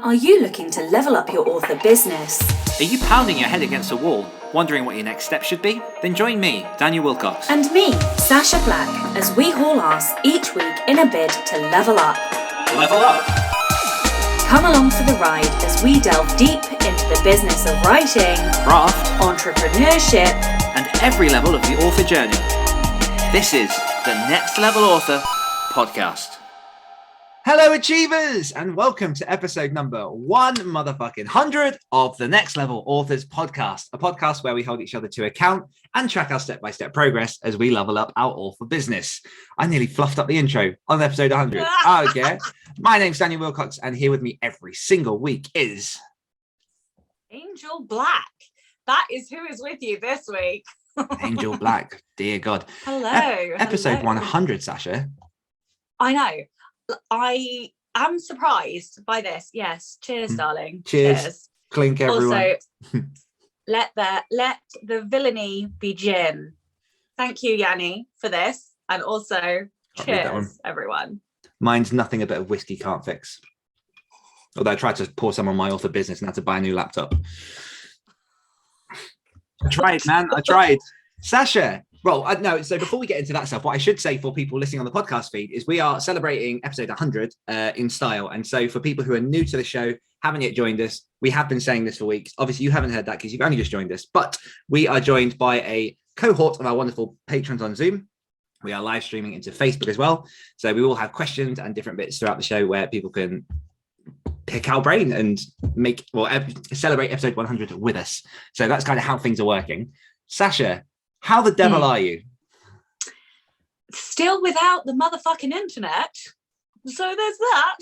Are you looking to level up your author business? Are you pounding your head against a wall, wondering what your next step should be? Then join me, Daniel Wilcox. And me, Sacha Black, as we haul ass each week in a bid to level up. Level up! Come along for the ride as we delve deep into the business of writing, Craft, entrepreneurship, and every level of the author journey. This is the Next Level Author Podcast. Hello, Achievers, and welcome to episode number 100 of the Next Level Authors Podcast, a podcast where we hold each other to account and track our step-by-step progress as we level up our author business. I nearly fluffed up the intro on episode 100. Okay. My name's Daniel Wilcox, and here with me every single week is... Angel Black. That is who is with you this week. Angel Black, dear God. Hello. Episode hello. 100, Sacha. I know. I am surprised by this. Yes. Cheers, darling. Cheers. Clink, everyone. Also, let the villainy begin. Thank you, Yanni, for this. And also, cheers, everyone. Mine's nothing a bit of whiskey can't fix. Although I tried to pour some on my author business and had to buy a new laptop. I tried, man. I tried. Sacha. Well, no, so before we get into that stuff, what I should say for people listening on the podcast feed is we are celebrating episode 100 in style. And so for people who are new to the show, haven't yet joined us, we have been saying this for weeks. Obviously, you haven't heard that because you've only just joined us, but we are joined by a cohort of our wonderful patrons on Zoom. We are live streaming into Facebook as well. So we will have questions and different bits throughout the show where people can pick our brain and celebrate episode 100 with us. So that's kind of how things are working. Sacha, how the devil are you? Still without the motherfucking internet. So there's that.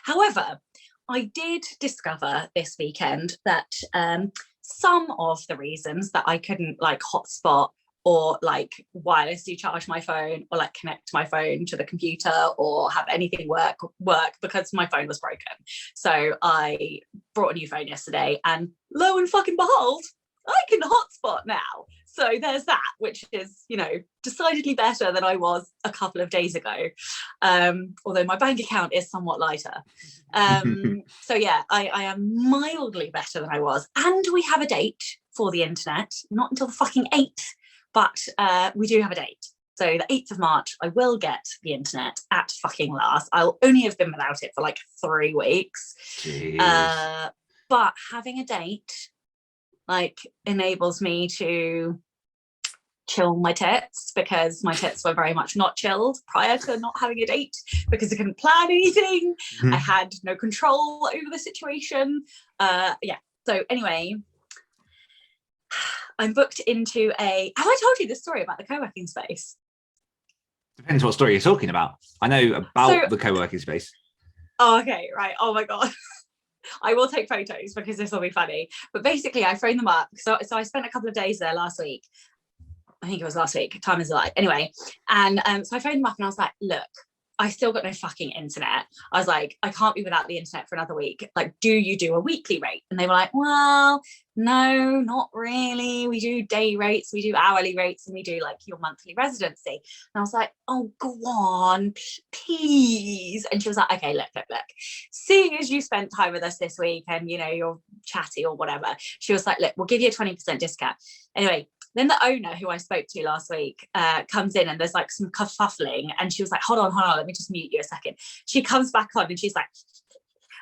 However, I did discover this weekend that some of the reasons that I couldn't hotspot or wirelessly charge my phone or connect my phone to the computer or have anything work because my phone was broken. So I brought a new phone yesterday and lo and fucking behold, I can hotspot now. So there's that, which is, decidedly better than I was a couple of days ago. Although my bank account is somewhat lighter. So yeah, I am mildly better than I was. And we have a date for the internet, not until the fucking 8th, but we do have a date. So the 8th of March, I will get the internet at fucking last. I'll only have been without it for 3 weeks. But having a date enables me to chill my tits, because my tits were very much not chilled prior to not having a date because I couldn't plan anything. I had no control over the situation. So anyway, I'm booked into have I told you the story about the co-working space? Depends what story you're talking about. I know about the co-working space. Oh, okay, right. Oh my God. I will take photos because this will be funny. But basically, I phoned them up. So I spent a couple of days there last week. I think it was last week. Time is alive. Anyway, and so I phoned them up and I was like, look, I still got no fucking internet. I was like, I can't be without the internet for another week. Do you do a weekly rate? And they were like, well, no, not really. We do day rates, we do hourly rates, and we do your monthly residency. And I was like, oh, go on, please. And she was like, okay, look. Seeing as you spent time with us this week and, you're chatty or whatever, she was like, look, we'll give you a 20% discount. Anyway, then the owner who I spoke to last week comes in and there's some kerfuffling, and she was like, hold on, let me just mute you a second. She comes back on and she's like,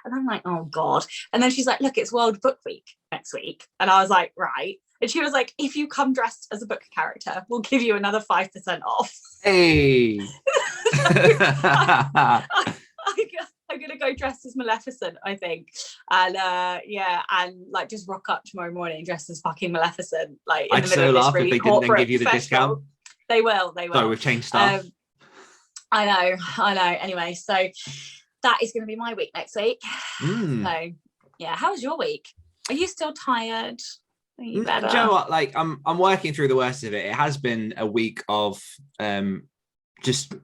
and I'm like, oh God. And then she's like, look, it's World Book Week next week. And I was like, right. And she was like, if you come dressed as a book character, we'll give you another 5% off. Hey. I'm gonna go dressed as Maleficent, I think, and and just rock up tomorrow morning dressed as fucking Maleficent, in I'd the middle so of laugh this really if they didn't then give you the festival. discount. They will. So we've changed stuff. I know. Anyway, so that is going to be my week next week. So yeah, how was your week? Are you still tired? Are you better? Do you know what? I'm working through the worst of it. It has been a week of just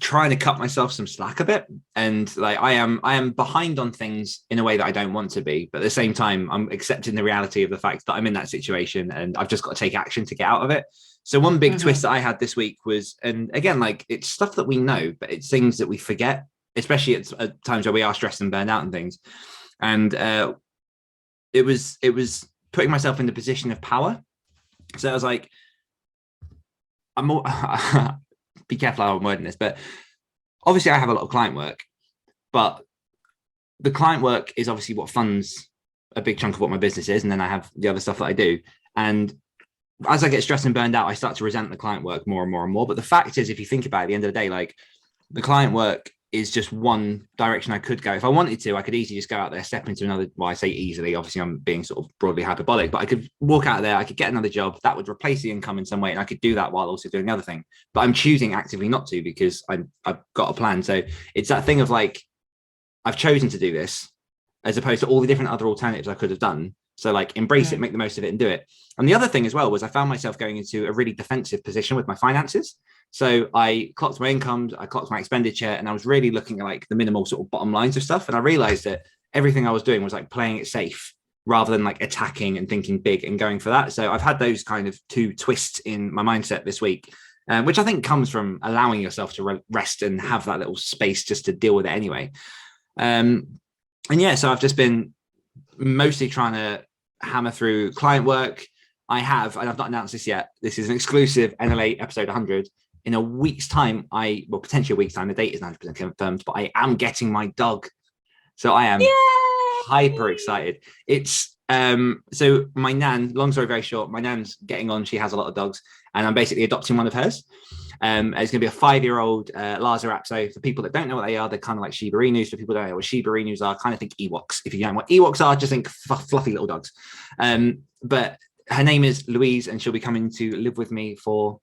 trying to cut myself some slack a bit, and I am behind on things in a way that I don't want to be, but at the same time I'm accepting the reality of the fact that I'm in that situation and I've just got to take action to get out of it. So one big twist that I had this week was, and again, it's stuff that we know, but it's things that we forget especially at times where we are stressed and burned out and things. And it was putting myself in the position of power. So I was like, I'm more be careful how I'm wording this, but obviously I have a lot of client work, but the client work is obviously what funds a big chunk of what my business is. And then I have the other stuff that I do. And as I get stressed and burned out, I start to resent the client work more and more and more. But the fact is, if you think about it, at the end of the day, like the client work is just one direction I could go. If I wanted to, I could easily just go out there, step into another, well, I say easily, obviously I'm being sort of broadly hyperbolic, but I could walk out there, I could get another job that would replace the income in some way. And I could do that while also doing the other thing. But I'm choosing actively not to because I've got a plan. So it's that thing of like, I've chosen to do this as opposed to all the different other alternatives I could have done. So like embrace it, make the most of it and do it. And the other thing as well was I found myself going into a really defensive position with my finances. So I clocked my incomes, I clocked my expenditure, and I was really looking at like the minimal sort of bottom lines of stuff. And I realized that everything I was doing was like playing it safe rather than like attacking and thinking big and going for that. So I've had those kind of two twists in my mindset this week, which I think comes from allowing yourself to rest and have that little space just to deal with it anyway. And yeah, so I've just been mostly trying to hammer through client work. I have, and I've not announced this yet, this is an exclusive NLA episode 100. In a week's time, potentially a week's time, the date is 100% confirmed, but I am getting my dog. So I am hyper excited. It's, so my nan, long story very short, my nan's getting on, she has a lot of dogs, and I'm basically adopting one of hers. It's going to be a 5-year-old Lhasa Apso. For people that don't know what they are, they're kind of like Shiba Inus. For people that don't know what Shiba Inus are, kind of think Ewoks. If you don't know what Ewoks are, just think fluffy little dogs. But her name is Louise, and she'll be coming to live with me for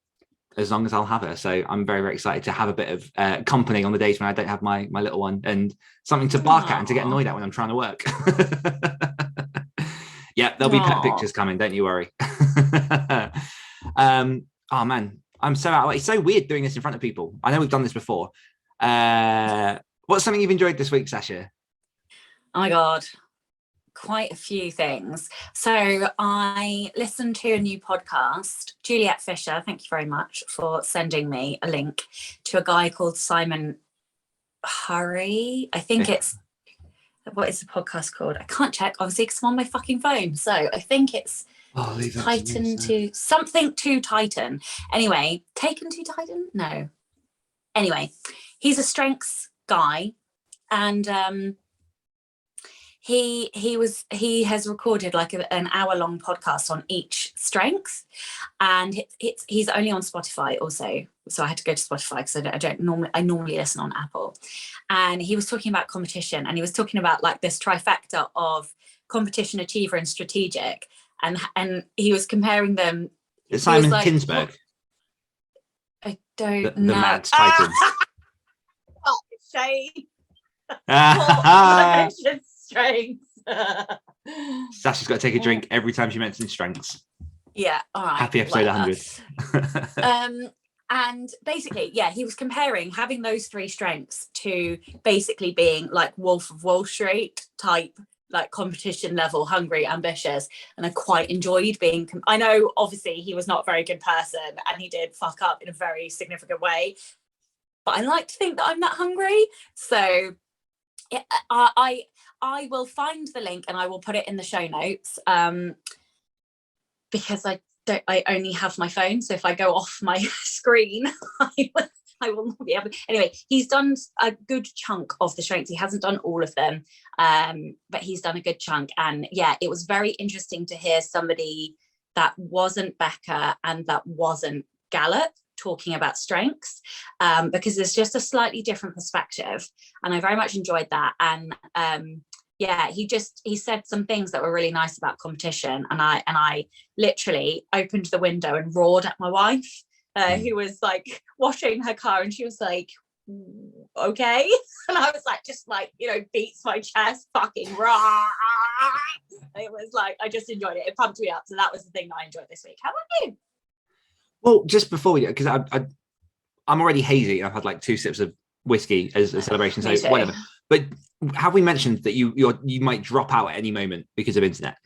as long as I'll have her. So I'm very, very excited to have a bit of company on the days when I don't have my little one, and something to bark at and to get annoyed at when I'm trying to work. Yeah, there'll be pet pictures coming, don't you worry. Oh man, I'm so out. It's so weird doing this in front of people. I know we've done this before. What's something you've enjoyed this week, Sacha? Oh my God, quite a few things. So I listened to a new podcast, Juliet Fisher, thank you very much for sending me a link to a guy called Simon Hurry. I think it's, what is the podcast called? I can't check, obviously, because I'm on my fucking phone. So I think it's Titan to something to Titan. Anyway, Taken to Titan? No. Anyway, he's a strengths guy, and he has recorded like an hour-long podcast on each strength, and he's only on Spotify also. So I had to go to Spotify because I normally listen on Apple. And he was talking about competition, and he was talking about like this trifecta of competition, achiever, and strategic. And he was comparing them. It's Simon Kinsberg. I don't the know. Mad Titan. Oh, shade. Strengths. Sasha's got to take a drink every time she mentions strengths. Yeah, all right. Happy episode 100. And basically, yeah, he was comparing having those three strengths to basically being like Wolf of Wall Street type, like competition level, hungry, ambitious. And I quite enjoyed being, I know obviously he was not a very good person and he did fuck up in a very significant way, but I like to think that I'm that hungry. So I will find the link and I will put it in the show notes, because I only have my phone. So if I go off my screen, I will not be able to. Anyway, he's done a good chunk of the strengths. He hasn't done all of them, but he's done a good chunk. And yeah, it was very interesting to hear somebody that wasn't Becca and that wasn't Gallup talking about strengths, because there's just a slightly different perspective. And I very much enjoyed that. And yeah, he said some things that were really nice about competition. And I literally opened the window and roared at my wife, who was like washing her car, and she was like, okay. And I was like, just like, beats my chest, fucking raw. It was like, I just enjoyed it. It pumped me up. So that was the thing that I enjoyed this week. How about you? Well, just before we, because I'm already hazy. I've had like 2 sips of whiskey as a celebration, so whatever. But have we mentioned that you might drop out at any moment because of internet?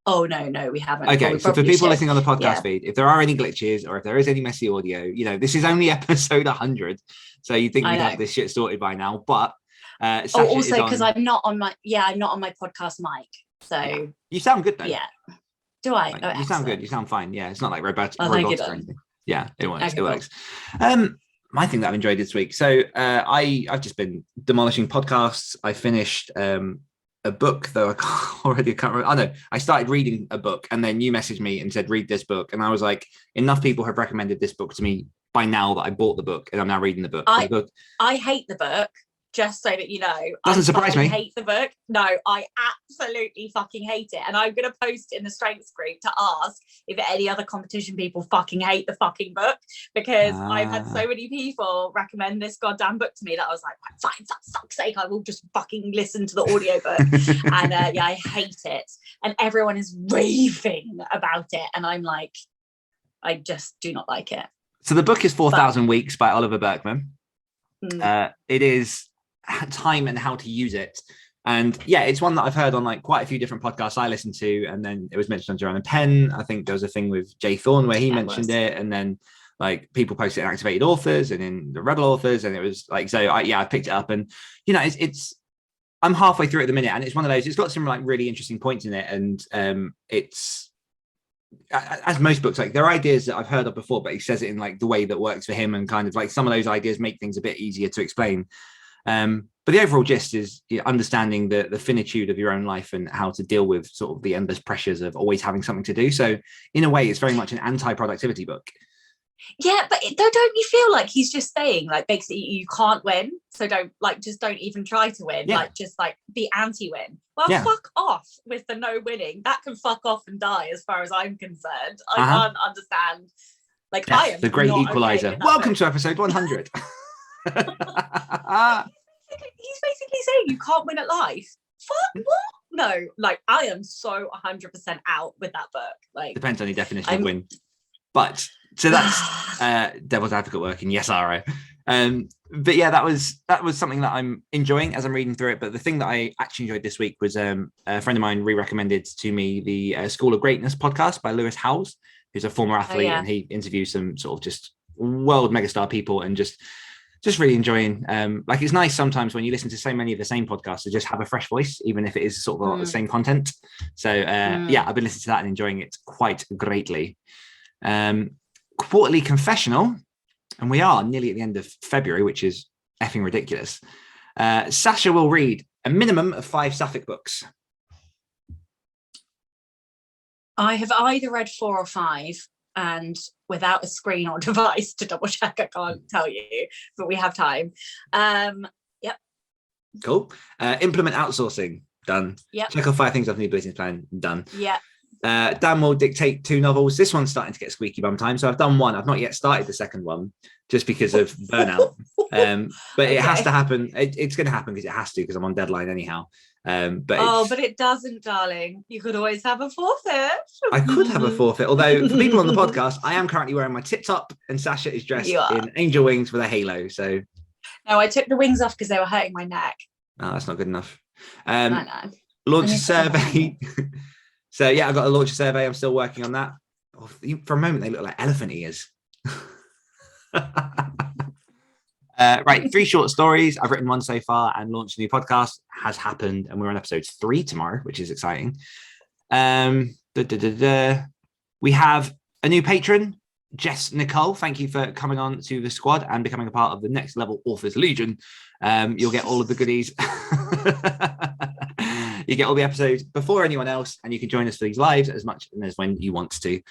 Oh no, we haven't. Okay, so for people listening on the podcast feed, if there are any glitches or if there is any messy audio, this is only episode 100, so you think we'd have this shit sorted by now. But Sacha also is because on. I'm not on my podcast mic. So You sound good though. yeah. Do I? Like, Oh, you sound good. excellent. You sound fine. Yeah, it's not like robotic Oh, thank you or then. anything. Yeah, it works. Okay, It cool. works. My thing that I've enjoyed this week. So I've just been demolishing podcasts. I finished a book, though I can't remember. I know I started reading a book, and then you messaged me and said read this book, and I was like, enough people have recommended this book to me by now that I bought the book, and I'm now reading the book. I hate the book. Just so that you know, Doesn't surprise me. I hate the book. No, I absolutely fucking hate it. And I'm going to post in the strengths group to ask if any other competition people fucking hate the fucking book, because I've had so many people recommend this goddamn book to me that I was like, fine, for fuck's sake, I will just fucking listen to the audiobook. And yeah, I hate it. And everyone is raving about it. And I'm like, I just do not like it. So the book is 4,000 Weeks by Oliver Burkeman. It is time and how to use it, and yeah, it's one that I've heard on like quite a few different podcasts I listen to, and then it was mentioned on Joanna Penn. I think there was a thing with Jay Thorne where he mentioned it, and then like people posted it in Activated Authors and in the Rebel Authors, and it was like, so I picked it up, and you know, it's I'm halfway through at the minute, and it's one of those, it's got some like really interesting points in it, and it's, as most books, like there are ideas that I've heard of before, but he says it in like the way that works for him, and kind of like some of those ideas make things a bit easier to explain. But the overall gist is understanding the finitude of your own life and how to deal with sort of the endless pressures of always having something to do. So in a way, it's very much an anti-productivity book. Yeah, but don't you feel like he's just saying like basically you can't win, so don't even try to win. Yeah. Like just like be anti-win. Well, Yeah. fuck off with the no winning. That can fuck off and die as far as I'm concerned. I can't understand. Like Yes, I am the great not equalizer. Okay with Welcome book. to episode 100. He's basically saying you can't win at life. Fuck what? No, like I am so 100% out with that book. Like depends on your definition of win. But so that's devil's advocate working. Yes, Ara. But yeah, that was something that I'm enjoying as I'm reading through it. But the thing that I actually enjoyed this week was a friend of mine re-recommended to me the School of Greatness podcast by Lewis Howes, who's a former athlete, and he interviews some sort of just world megastar people, and just really enjoying. Like it's nice sometimes when you listen to so many of the same podcasts to just have a fresh voice, even if it is sort of the same content. So yeah, I've been listening to that and enjoying it quite greatly. Quarterly confessional, and we are nearly at the end of February, which is effing ridiculous. Sacha will read a minimum of 5 Sapphic books. I have either read 4 or 5, and without a screen or device to double check, I can't tell you, but we have time. Yep. Cool. Implement outsourcing, done. Yep. Check off 5 things off the new business plan, done. Yeah. Dan will dictate 2 novels. This one's starting to get squeaky bum time, so I've done 1. I've not yet started the second one, just because of burnout. But it has to happen. It's going to happen because it has to, because I'm on deadline anyhow. But it doesn't, darling. You could always have a forfeit. I could have a forfeit, although for people on the podcast, I am currently wearing my tip top, and Sacha is dressed in angel wings with a halo. So no, I took the wings off because they were hurting my neck. Oh, that's not good enough. I know. Launch a survey. So yeah, I've got to launch a survey. I'm still working on that. Oh, for a moment, they look like elephant ears. Right, 3 short stories. I've written 1 so far, and launched a new podcast has happened, and we're on episode 3 tomorrow, which is exciting. We have a new patron, Jess Nicole. Thank you for coming on to the squad and becoming a part of the Next Level Authors Legion. You'll get all of the goodies. You get all the episodes before anyone else, and you can join us for these lives as much as when you want to.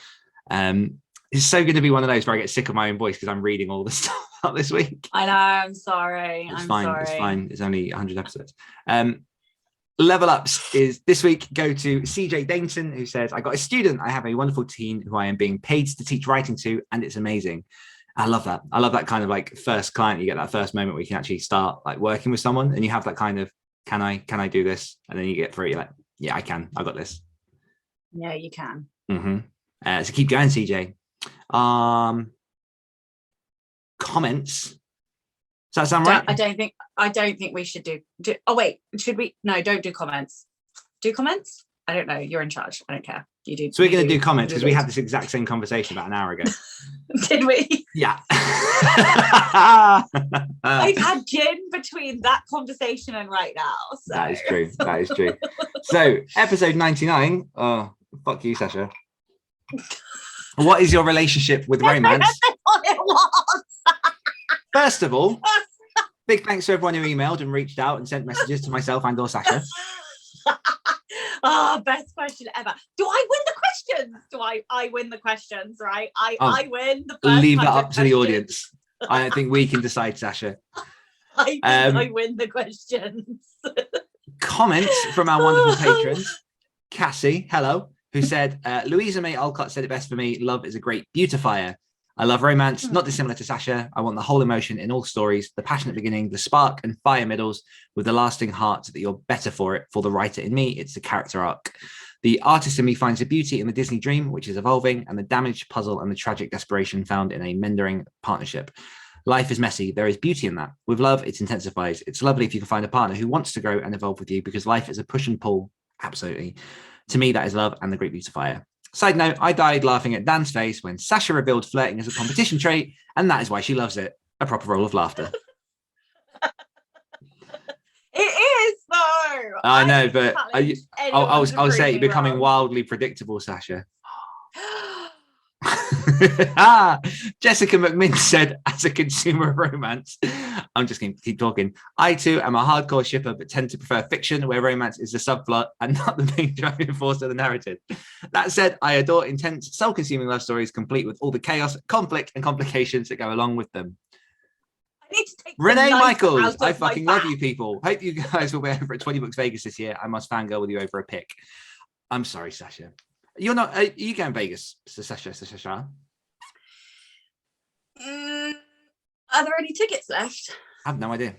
It's so going to be one of those where I get sick of my own voice because I'm reading all the stuff out this week. I know. I'm sorry. It's fine. It's only 100 episodes. Level ups is this week. Go to CJ Dainton, who says, I got a student. I have a wonderful teen who I am being paid to teach writing to, and it's amazing. I love that. I love that kind of like first client. You get that first moment where you can actually start like working with someone, and you have that kind of, can I do this? And then you get through it. You're like, yeah, I can. I got this. Yeah, you can. So keep going, CJ. Comments. Does that sound right? I don't think we should do. Oh wait, should we? No, don't do comments. Do comments. I don't know. You're in charge. I don't care. You do. So we're going to do comments because we had this exact same conversation about an hour ago. Did we? Yeah. I've had gin between that conversation and right now. So. That is true. That is true. So episode 99. Oh, fuck you, Sacha. What is your relationship with romance? First of all, big thanks to everyone who emailed and reached out and sent messages to myself and or Sacha. Oh, best question ever. Do I win the questions? Do I win the questions, right? I win the first Leave that up to the questions. audience. I don't think we can decide, Sacha. I win the questions. Comments from our wonderful patrons. Cassie, hello, who said, Louisa May Alcott said it best for me, love is a great beautifier. I love romance, not dissimilar to Sacha. I want the whole emotion in all stories, the passionate beginning, the spark and fire middles, with the lasting heart that you're better for it. For the writer in me, it's the character arc. The artist in me finds the beauty in the Disney dream, which is evolving, and the damaged puzzle and the tragic desperation found in a mending partnership. Life is messy. There is beauty in that. With love, it intensifies. It's lovely if you can find a partner who wants to grow and evolve with you, because life is a push and pull. Absolutely. To me, that is love and the great beautifier. Side note, I died laughing at Dan's face when Sacha revealed flirting as a competition trait, and that is why she loves it. A proper roll of laughter. It is, though. I know, but I'll say you're becoming wildly predictable, Sacha. Jessica McMinn said, as a consumer of romance, I'm just going to keep talking. I too am a hardcore shipper, but tend to prefer fiction where romance is the subplot and not the main driving force of the narrative. That said, I adore intense, soul-consuming love stories, complete with all the chaos, conflict, and complications that go along with them. I need to take Renee Michaels, out of I fucking my love you people. Hope you guys will be over at 20 Books Vegas this year. I must fangirl with you over a pic. I'm sorry, Sacha. You're not. Are you going Vegas, Sacha? Are there any tickets left? I have no idea.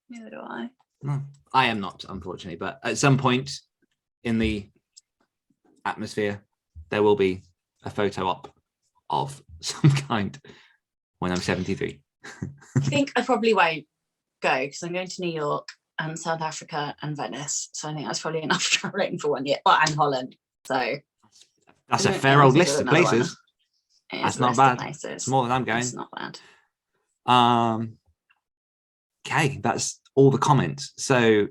Neither do I. No, I am not, unfortunately. But at some point in the atmosphere, there will be a photo op of some kind when I'm 73. I think I probably won't go because I'm going to New York and South Africa and Venice. So I think that's probably enough traveling for 1 year. Well, and Holland. So that's a fair old list of places. That's not bad. It's more than I'm going. It's not bad. Okay, that's all the comments. So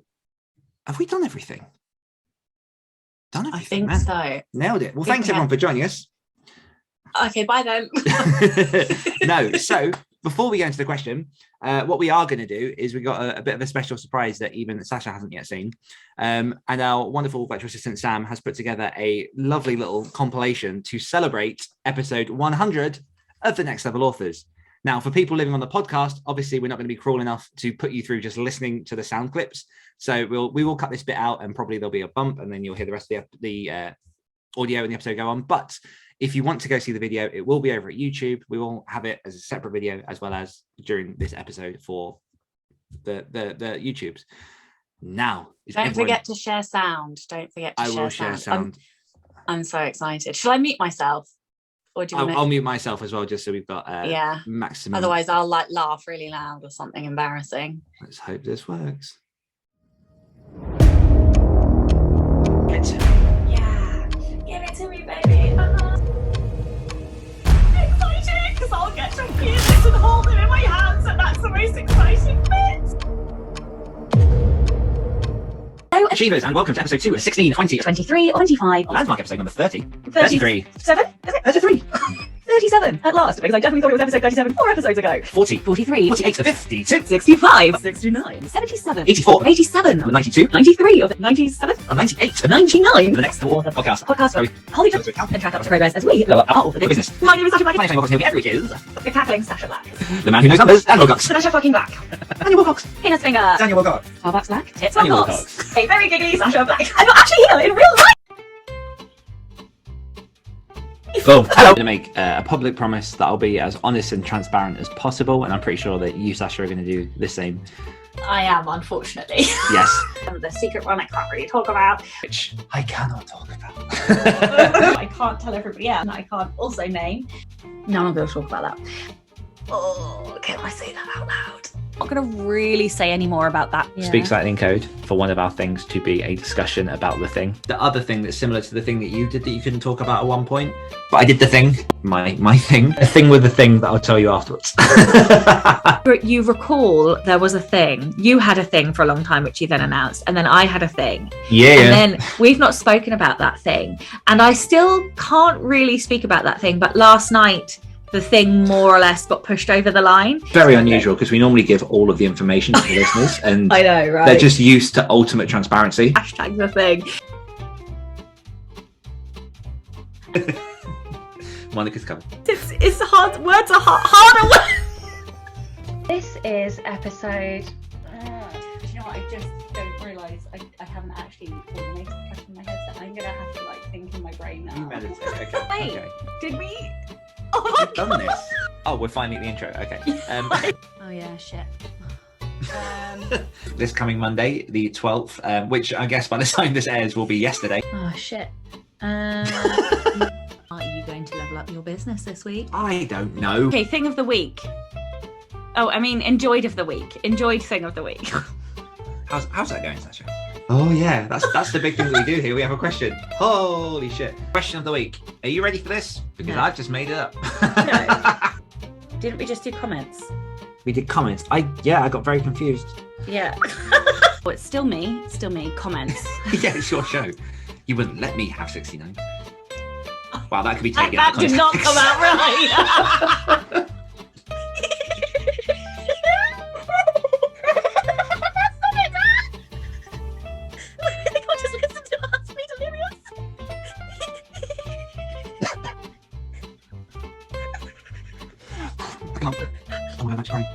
have we done everything? I think so. Nailed it. Well, thanks everyone for joining us. Okay, bye then. No, so before we go into the question, what we are going to do is we got a bit of a special surprise that even Sacha hasn't yet seen. And our wonderful virtual assistant Sam has put together a lovely little compilation to celebrate episode 100 of the Next Level Authors. Now, for people living on the podcast, obviously we're not going to be cruel enough to put you through just listening to the sound clips. So we will cut this bit out, and probably there'll be a bump, and then you'll hear the rest of the audio in the episode go on. But if you want to go see the video, it will be over at YouTube. We will have it as a separate video as well as during this episode for the YouTubes. Now, don't forget to share sound. Don't forget to share sound. I will share sound. I'm so excited. Shall I mute myself? Or do you I'll mute myself as well, just so we've got maximum. Otherwise, I'll laugh really loud or something embarrassing. Let's hope this works. Yeah, give it to me, baby. Exciting, because I'll get to hear this and hold it in my hands, and that's the most exciting bit. Hello, Achievers, and welcome to episode 2 of 16, 20, 23, 25. Landmark episode number 30. 33. 7? Is it? 33. 37, at last, because I definitely thought it was episode 37 4 episodes ago. 40. 43. 48. 52. 65. 69. 77. 84. 87. 92. 93. 97. 98. 99. The Next Level Author podcast. Podcast where we hold each other and track our progress as we Lower are all the the business. My name is Sacha Black. My name is Sacha every week is We're tackling Sacha Black. the man who knows numbers, Daniel Wilcox. Sacha fucking Black. Daniel Wilcox. Penis finger. Daniel Wilcox. Starbucks Black. Tits Daniel on Wilcox. A very giggly Sacha Black. I'm not actually here in real life. Cool. Hello. I'm going to make a public promise that I'll be as honest and transparent as possible, and I'm pretty sure that you, Sacha, are going to do the same. I am, unfortunately. Yes. The secret one I can't really talk about. Which I cannot talk about. I can't tell everybody else. I can't also name. No, I'm not going to talk about that. Oh, can I say that out loud? I'm not going to really say any more about that. Yeah. Speak slightly in code for one of our things to be a discussion about the thing. The other thing that's similar to the thing that you did that you couldn't talk about at one point, but I did the thing, my thing, a thing with the thing that I'll tell you afterwards. You recall there was a thing. You had a thing for a long time, which you then announced, and then I had a thing. Yeah. And then we've not spoken about that thing, and I still can't really speak about that thing. But last night, the thing more or less got pushed over the line. Very unusual because we normally give all of the information to the listeners, and I know, right? they're just used to ultimate transparency. Hashtag the thing. Monica's coming. It's hard. Words are harder. This is episode. Do you know what? I just don't realise I haven't actually formulated the question in my head, so I'm gonna have to like think in my brain now. You meditate. Okay. Wait, Okay. did we? Oh my We've done this. Oh, we're finally at the intro. Okay. Oh yeah, shit. This coming Monday, the 12th, which I guess by the time this airs will be yesterday. Oh shit. Are you going to level up your business this week? I don't know. Okay, thing of the week. Oh, I mean, enjoyed of the week. Enjoyed thing of the week. How's that going, Sacha? Oh yeah, that's the big thing that we do here. We have a question. Holy shit. Question of the week. Are you ready for this? Because No. I've just made it up. No. Didn't we just do comments? We did comments. I got very confused. Yeah. Oh, it's still me. Still me. Comments. Yeah, it's your show. You wouldn't let me have 69. Wow, that could be taken That out of did not context. come out right. Just listen to us. Be delirious. I can't. Oh my God, I'm sorry.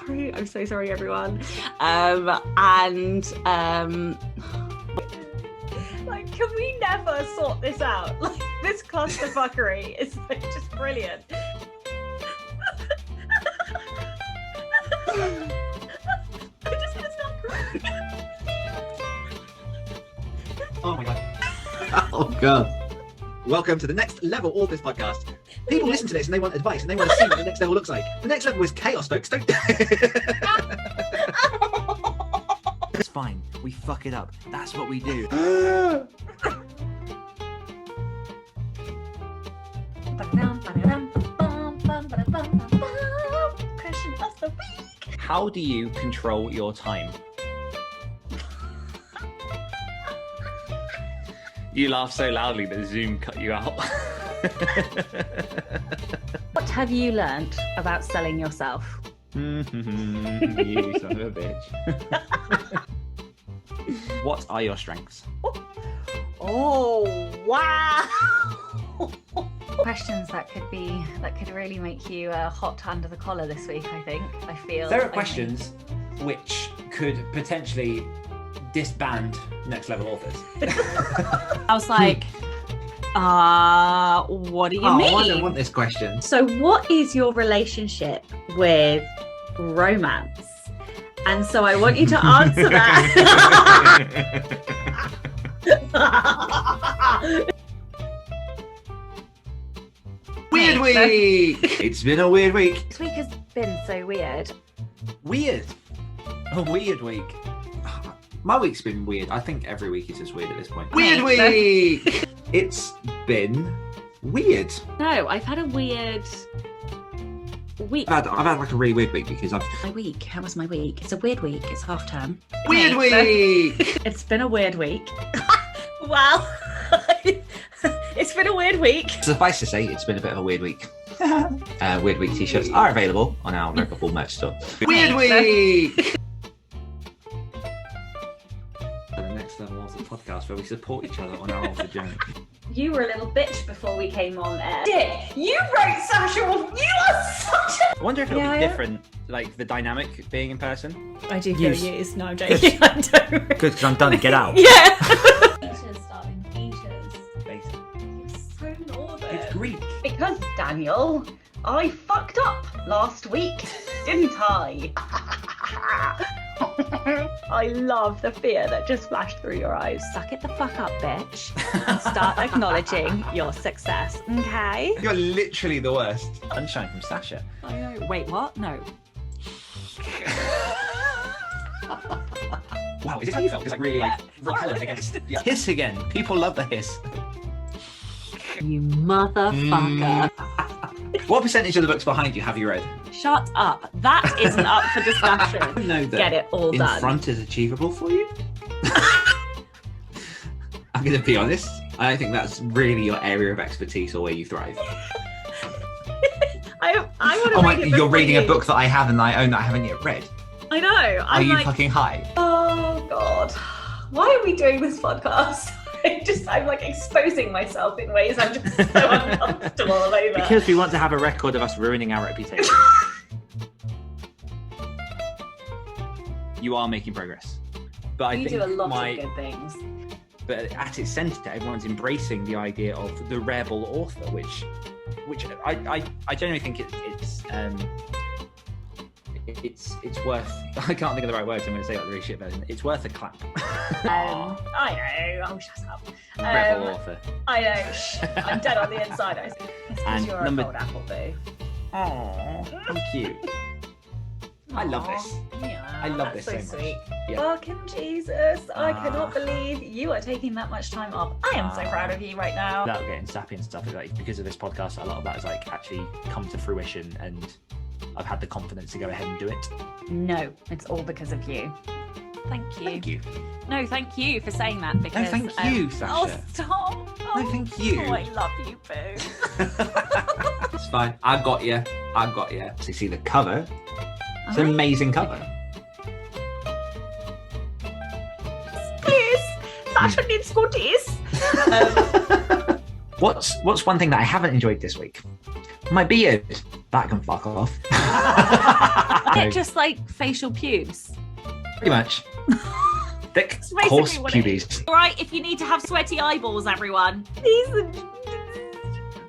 Sorry, I'm so sorry, everyone. Like, can we never sort this out? Like, this clusterfuckery is like, just brilliant. I just want to stop crying. Oh my God. Oh God. Welcome to the Next Level Authors podcast. People listen to this and they want advice and they want to see what the next level looks like. The next level is chaos, folks. Don't. It's fine. We fuck it up. That's what we do. Question of the week. How do you control your time? You laugh so loudly that Zoom cut you out. What have you learnt about selling yourself? You son of a bitch. What are your strengths? Oh wow! Questions that could really make you hot under the collar this week. I think. I feel There are questions which could potentially disband Next Level Authors. I was like, what do you mean? I don't want this question. So, what is your relationship with romance? And so, I want you to answer that. Weird week. It's been a weird week. This week has been so weird. Weird. A weird week. My week's been weird. I think every week is just weird at this point. Weird week. It's been weird. No, I've had a weird week. I've had like a really weird week because I've. My week. How was my week? It's a weird week. It's half term. Weird Okay, week. so it's been a weird week. Wow. It's been a weird week. Suffice to say, it's been a bit of a weird week. Weird week t-shirts are available on our Ripple merch store. Weird week. The Next Level Author podcast where we support each other on our author journey. You were a little bitch before we came on air. You wrote Sacha. You are such a... I wonder if it'll Yeah, be yeah. different, like the dynamic being in person. I do feel used. No, I'm joking. I don't. Good, because I'm done. Get out. Yeah. Features, darling. Features. Basically. You're so northern. It's Greek. Because, Daniel, I fucked up last week, didn't I? I love the fear that just flashed through your eyes. Suck it the fuck up, bitch, and start acknowledging your success, okay? You're literally the worst. Sunshine from Sacha. I know. Wait, what? No. Wow, is this how you felt? It's like really repellent against. Yeah. Hiss again. People love the hiss. You motherfucker. What percentage of the books behind you have you read? Shut up. That isn't up for I discussion. know that Get it all in done. front is achievable for you. I'm going to be honest. I don't think that's really your area of expertise or where you thrive. I want to Oh my! read it You're before reading you. a book that I have and I own that I haven't yet read. I know. Are I'm you like, fucking high? oh God, why are we doing this podcast? I'm like exposing myself in ways I'm just so uncomfortable over. Because we want to have a record of us ruining our reputation. You are making progress. But I you think do a lot of good things. But at its centre, everyone's embracing the idea of the rebel author, which I generally think it's worth. I can't think of the right words. I'm going to say like the really shit version. It's worth a clap. I know. Oh, shut up. Rebel author. I know. Shh. I'm dead on the inside. It's because And you're number- a cold apple, boo. Oh, how cute. I love this. Yeah, I love that's this so much. sweet. Yeah. Fucking Jesus. I Ah. cannot believe you are taking that much time off. I am so proud of you right now. Without getting sappy and stuff, like because of this podcast, a lot of that has like actually come to fruition, and I've had the confidence to go ahead and do it. No, it's all because of you. Thank you. Thank you. No, thank you for saying that because. No, thank you, Sacha. Oh, stop. Oh, No, thank you. Oh, I love you, boo. It's fine. I got you. I got you. So you see the cover. It's an amazing cover. Please. Sacha needs goodies. What's one thing that I haven't enjoyed this week? My beard. That can fuck off. Is it just like facial pubes? Pretty much. Thick, basically coarse what it pubes. All right, if you need to have sweaty eyeballs, everyone. These are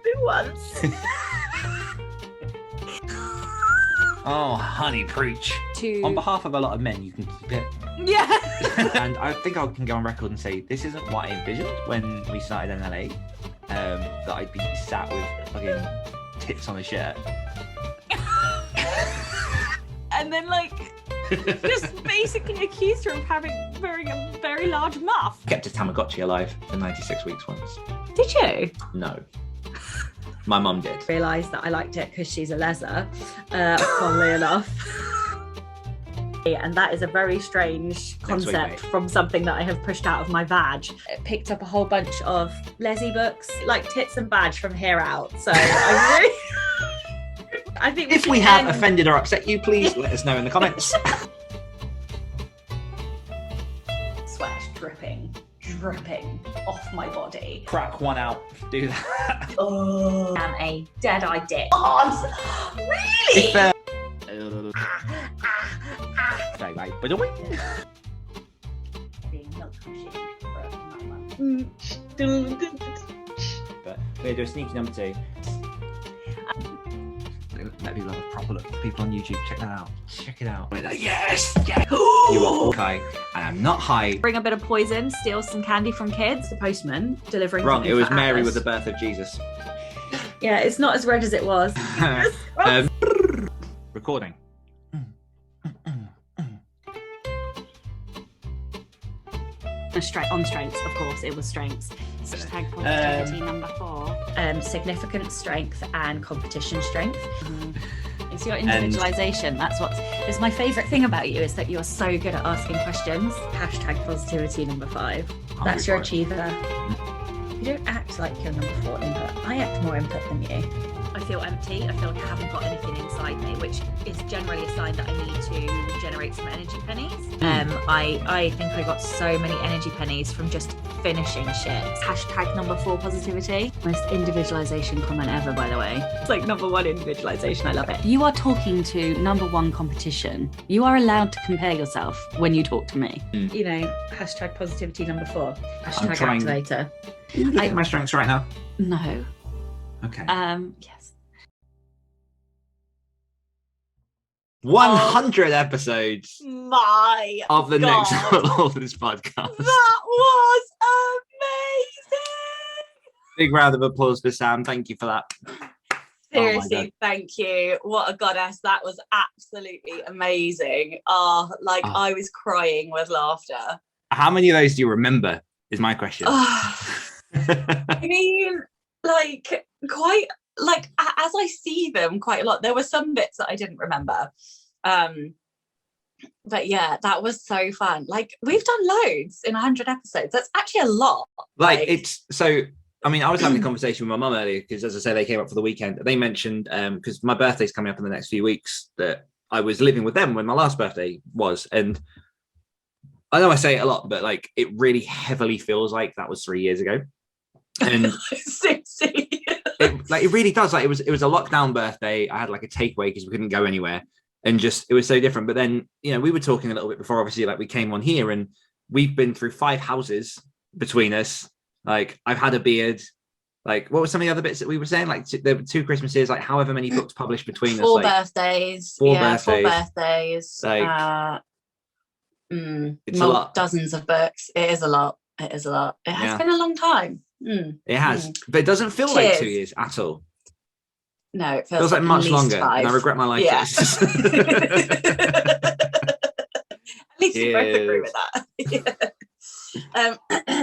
new ones. Oh, honey, preach. On behalf of a lot of men, you can keep it. Yeah. And I think I can go on record and say this isn't what I envisioned when we started NLA. That I'd be sat with fucking tits on a shirt. And then like just basically accused her of wearing a very large muff. Kept a Tamagotchi alive for 96 weeks once. Did you? No. My mum did. Realised that I liked it because she's a leser, funnily enough. And that is a very strange concept mate. from something that I have pushed out of my vag. It picked up a whole bunch of lessy books, like tits and badge from here out. So I really, I think If we have offended or upset you, please let us know in the comments. sweat dripping off my body. Crack one out. Do that. Oh, I'm a dead-eyed dick. Oh, really? If, Okay, right. By the way, Being milk machine for 9 months. but we're going to do a sneaky number 2. let people have a proper look. People on YouTube, check that out. Check it out. We're like, yes, yes. You are all high, and I'm not high. Bring a bit of poison, steal some candy from kids. The postman delivering. Wrong. something It was for Mary Atlas. with the birth of Jesus. Yeah, it's not as red as it was. Recording. On strengths, of course, it was strengths. Hashtag positivity number 4. Significant strength and competition strength. It's your individualization. That's what's. It's my favourite thing about you is that you're so good at asking questions. Hashtag positivity number 5. I'm That's good your for it. achiever. You don't act like you're number 4 input. I act more input than you. I feel empty. I feel like I haven't got anything inside me, which is generally a sign that I need to generate some energy pennies. I think I got so many energy pennies from just finishing shit. Hashtag number 4 positivity. Most individualization comment ever, by the way. It's like number 1 individualization. I love it. You are talking to number 1 competition. You are allowed to compare yourself when you talk to me. You know, hashtag positivity number 4. Hashtag trying- activator. Look at my strengths right now. No. Okay. Yes. 100 episodes My of the God. Next Level Authors podcast. That was amazing. Big round of applause for Sam. Thank you for that. Seriously, thank you. What a goddess. That was absolutely amazing. I was crying with laughter. How many of those do you remember is my question. I mean, like, quite, like, as I see them quite a lot, there were some bits that I didn't remember. But yeah, that was so fun. Like, we've done loads in 100 episodes. That's actually a lot. Like it's so, I mean, I was having a conversation with my mum earlier because, as I say, they came up for the weekend. They mentioned, because my birthday's coming up in the next few weeks, that I was living with them when my last birthday was. And I know I say it a lot, but like, it really heavily feels like that was 3 years ago. And it really does. Like, it was a lockdown birthday. I had like a takeaway because we couldn't go anywhere. And just, it was so different. But then, you know, we were talking a little bit before, obviously, like we came on here and we've been through 5 houses between us. Like, I've had a beard. Like, what were some of the other bits that we were saying? Like, there were 2 Christmases, like however many books published between us. 4 like, birthdays. 4 birthdays. Like, it's a lot. Dozens of books. It is a lot. It is a lot. It has been a long time. It has. But it doesn't feel like 2 years at all. No, it feels like much longer. 5. And I regret my life choices. At least we both agree with that.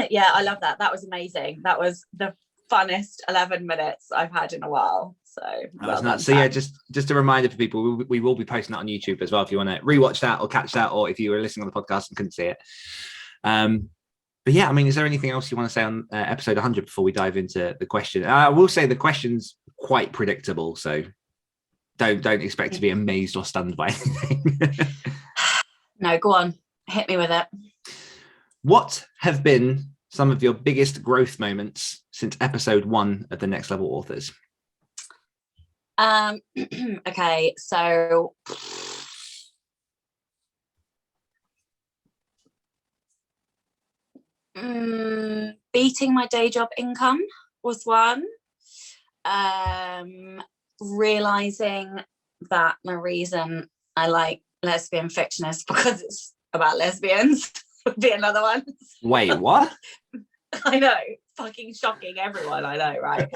Yeah, I love that. That was amazing. That was the funnest 11 minutes I've had in a while. So, so yeah, just a reminder for people, we will be posting that on YouTube as well if you want to rewatch that or catch that, or if you were listening on the podcast and couldn't see it. But yeah, I mean, is there anything else you want to say on episode 100 before we dive into the question? I will say the question's quite predictable, so don't expect to be amazed or stunned by anything. No, go on, hit me with it. What have been some of your biggest growth moments since episode 1 of the Next Level Authors? Okay, so beating my day job income was one. Realizing that the reason I like lesbian fiction is because it's about lesbians would be another one. Wait, what? I know, fucking shocking everyone, I know, right?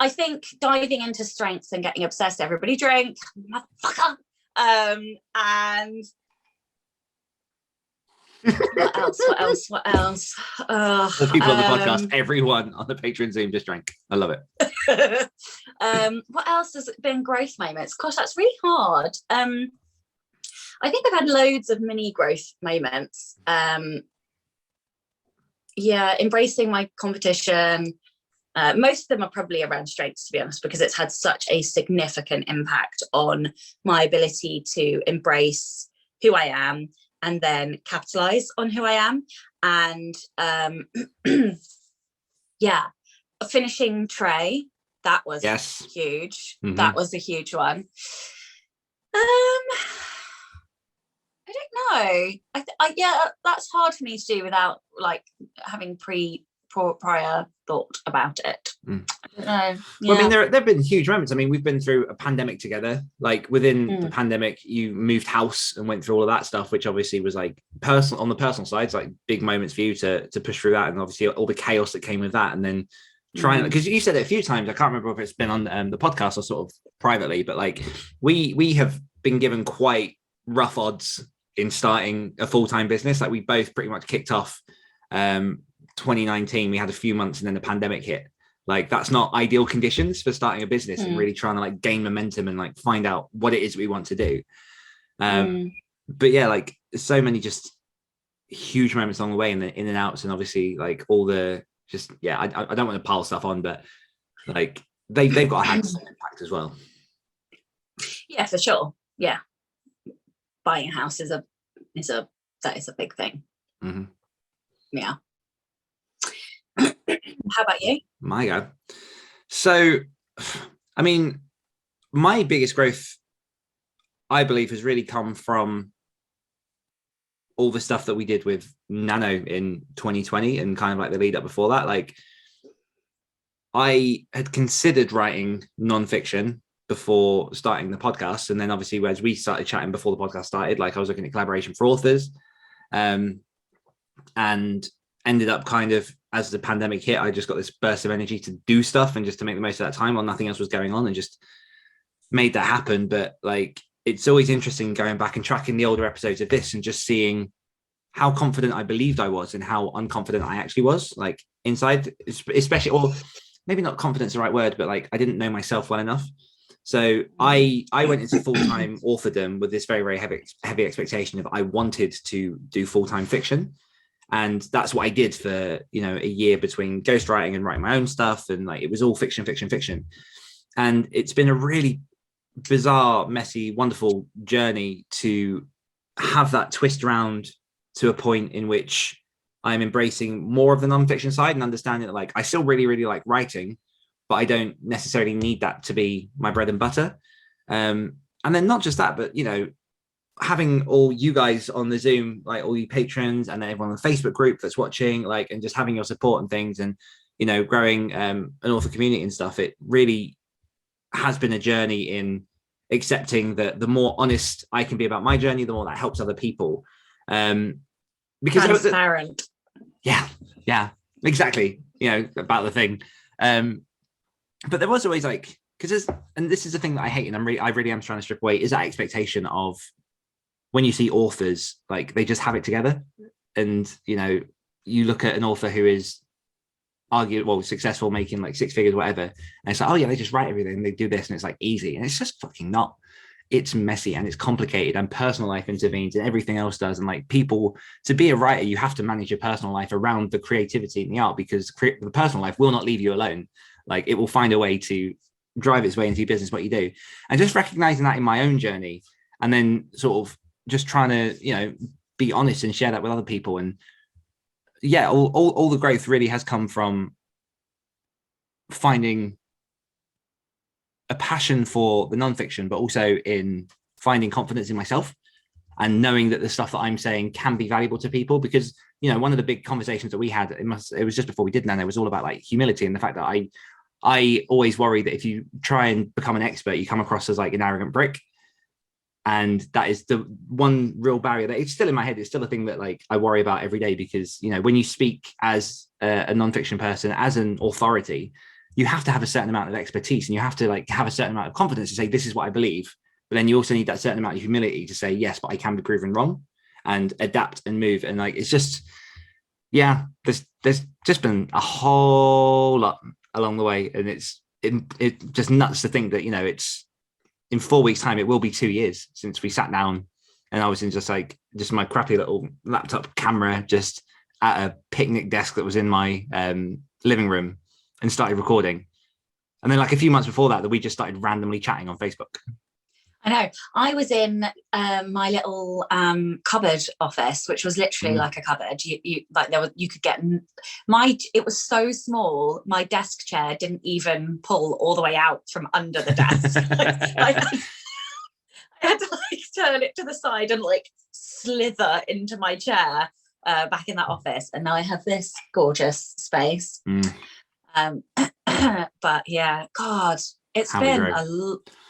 I think diving into strengths and getting obsessed, everybody drink, motherfucker. And what else? The people on the podcast, everyone on the Patreon Zoom just drank. I love it. What else has been growth moments? Gosh, that's really hard. I think I've had loads of mini growth moments. Yeah, embracing my competition. Most of them are probably around strengths, to be honest, because it's had such a significant impact on my ability to embrace who I am and then capitalize on who I am. And yeah, finishing Trey, that was huge. Mm-hmm. That was a huge one. I don't know. Yeah, that's hard for me to do without like having prior thought about it. I don't know. Yeah. Well, I mean, there have been huge moments. I mean, we've been through a pandemic together. Like within the pandemic, you moved house and went through all of that stuff, which obviously was like personal on the personal side. It's like big moments for you to push through that, and obviously all the chaos that came with that, and then trying, because you said it a few times. I can't remember if it's been on the podcast or sort of privately, but like we have been given quite rough odds in starting a full-time business. Like we both pretty much kicked off 2019. We had a few months and then the pandemic hit. Like that's not ideal conditions for starting a business and really trying to like gain momentum and like find out what it is we want to do. But yeah, like so many just huge moments along the way, and the in and outs, and obviously like all the just I don't want to pile stuff on, but like they've got a handsome impact as well. Yeah, for sure. Yeah, buying a house is a big thing. Mm-hmm. Yeah. How about you? My God. So, I mean, my biggest growth, I believe, has really come from all the stuff that we did with Nano in 2020 and kind of like the lead up before that. Like, I had considered writing nonfiction, before starting the podcast. And then obviously, as we started chatting before the podcast started, like I was looking at collaboration for authors, and ended up kind of, as the pandemic hit, I just got this burst of energy to do stuff and just to make the most of that time while nothing else was going on, and just made that happen. But like, it's always interesting going back and tracking the older episodes of this and just seeing how confident I believed I was and how unconfident I actually was, like inside, especially, or maybe not confidence the right word, but like I didn't know myself well enough. So I went into full-time authordom with this very, very heavy expectation of I wanted to do full-time fiction. And that's what I did for, you know, a year between ghostwriting and writing my own stuff. And like, it was all fiction. And it's been a really bizarre, messy, wonderful journey to have that twist around to a point in which I'm embracing more of the nonfiction side and understanding that like I still really, really like writing, but I don't necessarily need that to be my bread and butter. And then not just that, but, you know, having all you guys on the Zoom, like all you patrons and then everyone on the Facebook group that's watching, like, and just having your support and things, and, you know, growing an author community and stuff, it really has been a journey in accepting that the more honest I can be about my journey, the more that helps other people. Because transparent. Yeah, exactly. You know, about the thing. But there was always like, because and this is the thing that I hate, and I really am trying to strip away, is that expectation of when you see authors, like they just have it together. And, you know, you look at an author who is successful, making like 6 figures, whatever. And it's like, oh yeah, they just write everything, they do this, and it's like easy. And it's just fucking not. It's messy and it's complicated, and personal life intervenes and everything else does. And like, people, to be a writer, you have to manage your personal life around the creativity and the art, because the personal life will not leave you alone. Like, it will find a way to drive its way into your business, what you do. And just recognizing that in my own journey, and then sort of just trying to, you know, be honest and share that with other people. And yeah, all the growth really has come from finding a passion for the nonfiction, but also in finding confidence in myself and knowing that the stuff that I'm saying can be valuable to people. Because, you know, one of the big conversations that we had, it was just before we did Nano, it was all about like humility and the fact that I always worry that if you try and become an expert, you come across as like an arrogant brick. And that is the one real barrier that it's still in my head. It's still a thing that like I worry about every day, because, you know, when you speak as a nonfiction person, as an authority, you have to have a certain amount of expertise, and you have to like have a certain amount of confidence to say, this is what I believe. But then you also need that certain amount of humility to say, yes, but I can be proven wrong, and adapt and move. And like, it's just, yeah, there's just been a whole lot along the way. And it just nuts to think that, you know, it's in 4 weeks time, it will be 2 years since we sat down, and I was in just my crappy little laptop camera, just at a picnic desk that was in my living room, and started recording. And then like a few months before that we just started randomly chatting on Facebook. I know. I was in my little cupboard office, which was literally like a cupboard. You like you could get it was so small. My desk chair didn't even pull all the way out from under the desk. I had to like turn it to the side and like slither into my chair back in that office. And now I have this gorgeous space. But yeah, God, it's been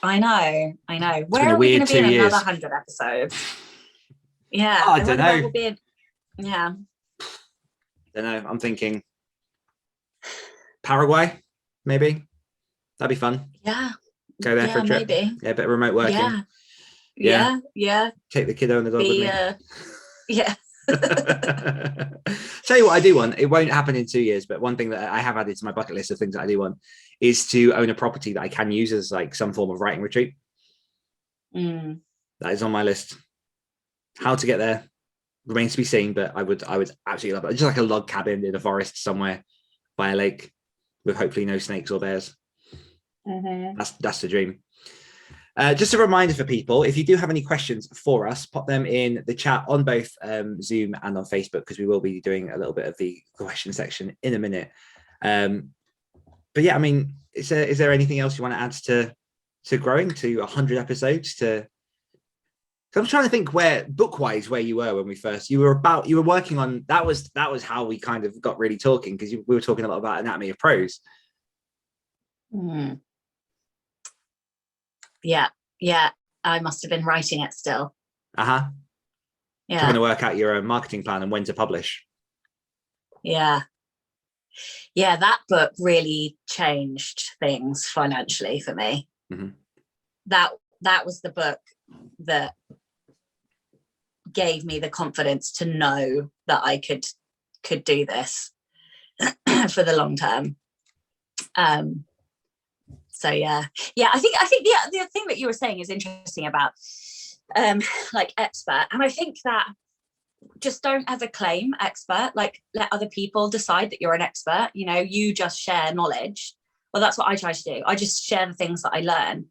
I know. Where are we going to be in another 100 episodes? Yeah, I don't know. Yeah, don't know. I'm thinking Paraguay, maybe. That'd be fun. Yeah, go there for a trip. Maybe. Yeah, a bit of remote working. Yeah. Take the kiddo and the dog with me. Yeah. Tell you what I do want. It won't happen in 2 years, but one thing that I have added to my bucket list of things that I do want is to own a property that I can use as like some form of writing retreat. That is on my list. How to get there remains to be seen, but I would absolutely love it. Just like a log cabin in a forest somewhere by a lake with hopefully no snakes or bears. That's the dream. Just a reminder for people, if you do have any questions for us, pop them in the chat on both Zoom and on Facebook, because we will be doing a little bit of the question section in a minute. But yeah, I mean, is there anything else you want to add to growing to 100 episodes? So I'm trying to think where book-wise where you were when we first, you were working on, that was how we kind of got really talking, because we were talking a lot about Anatomy of Prose. Yeah. I must have been writing it still. Trying Yeah. to work out your marketing plan and when to publish. Yeah. That book really changed things financially for me. Mhm. That was the book that gave me the confidence to know that I could do this for the long term. So I think the thing that you were saying is interesting about like expert, and I think that just don't ever claim expert. Like, let other people decide that you're an expert. You just share knowledge. Well, that's what I try to do. I just share the things that I learn,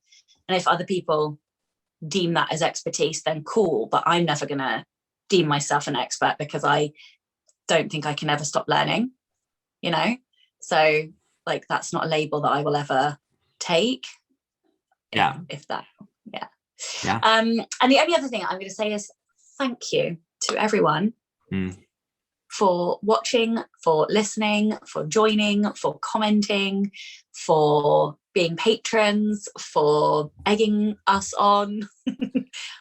and if other people deem that as expertise, then cool, but I'm never gonna deem myself an expert, because I don't think I can ever stop learning, so like that's not a label that I will ever take. If that. And the only other thing I'm going to say is thank you to everyone for watching, for listening, for joining, for commenting, for being patrons, for egging us on,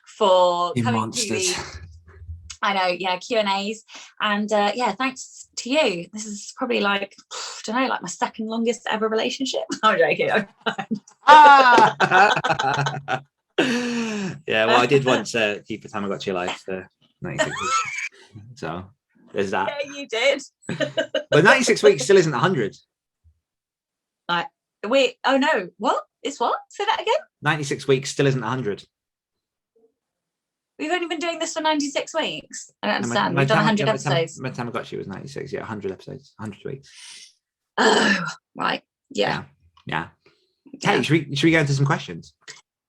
for You coming monsters. to the Q&As, and thanks to you. This is probably like my second longest ever relationship. I'm joking. Well, I did once keep a Tamagotchi alive for 96 weeks. So there's that. Yeah, you did. But 96 weeks still isn't 100. Wait, oh no, what? It's what? Say that again? 96 weeks still isn't 100. We've only been doing this for 96 weeks. I don't No, understand. We've done 100 episodes. My Tamagotchi was 96, 100 episodes, 100 weeks. Oh, right. Yeah. Hey, should we go into some questions?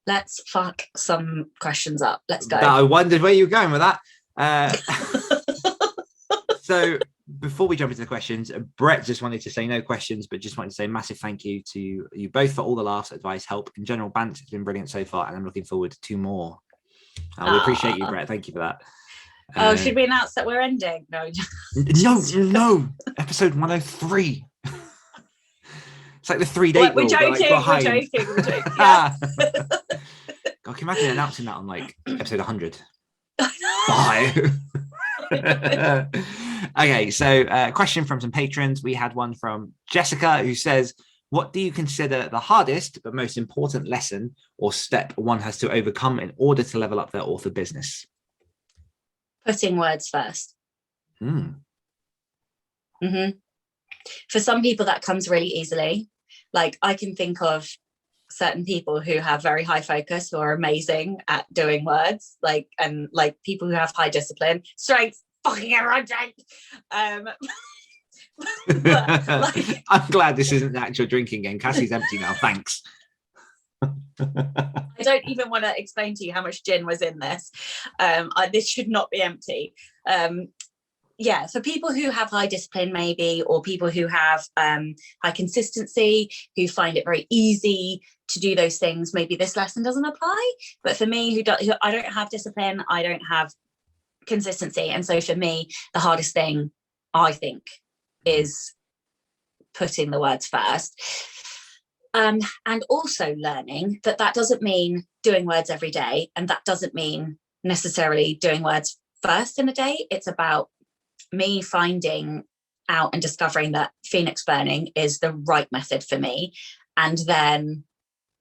Let's fuck some questions up. Let's go. I wondered where you were going with that. So before we jump into the questions, Brett just wanted to say no questions, but just wanted to say massive thank you to you both for all the laughs, advice, help, and general banter. It's been brilliant so far, and I'm looking forward to more. We appreciate you, Brett. Thank you for that. Should we announce that we're ending? No. No. Episode 103. It's like the 3-date We're rule. joking. We're joking. Yeah. God, can you imagine announcing that on like episode 100? Bye. Okay, so question from some patrons. We had one from Jessica, who says, what do you consider the hardest but most important lesson or step one has to overcome in order to level up their author business? Putting words first. Mm-hmm. For some people, that comes really easily. Like, I can think of certain people who have very high focus, who are amazing at doing words, and people who have high discipline, strength, fucking everyone drink. I'm glad this isn't the actual drinking game. Cassie's empty now. Thanks. I don't even want to explain to you how much gin was in this. This should not be empty. For people who have high discipline, maybe, or people who have high consistency, who find it very easy to do those things, maybe this lesson doesn't apply. But for me, who I don't have discipline, I don't have consistency, and so for me, the hardest thing, I think, is putting the words first. And also learning that doesn't mean doing words every day, and that doesn't mean necessarily doing words first in a day. It's about me finding out and discovering that phoenix burning is the right method for me, and then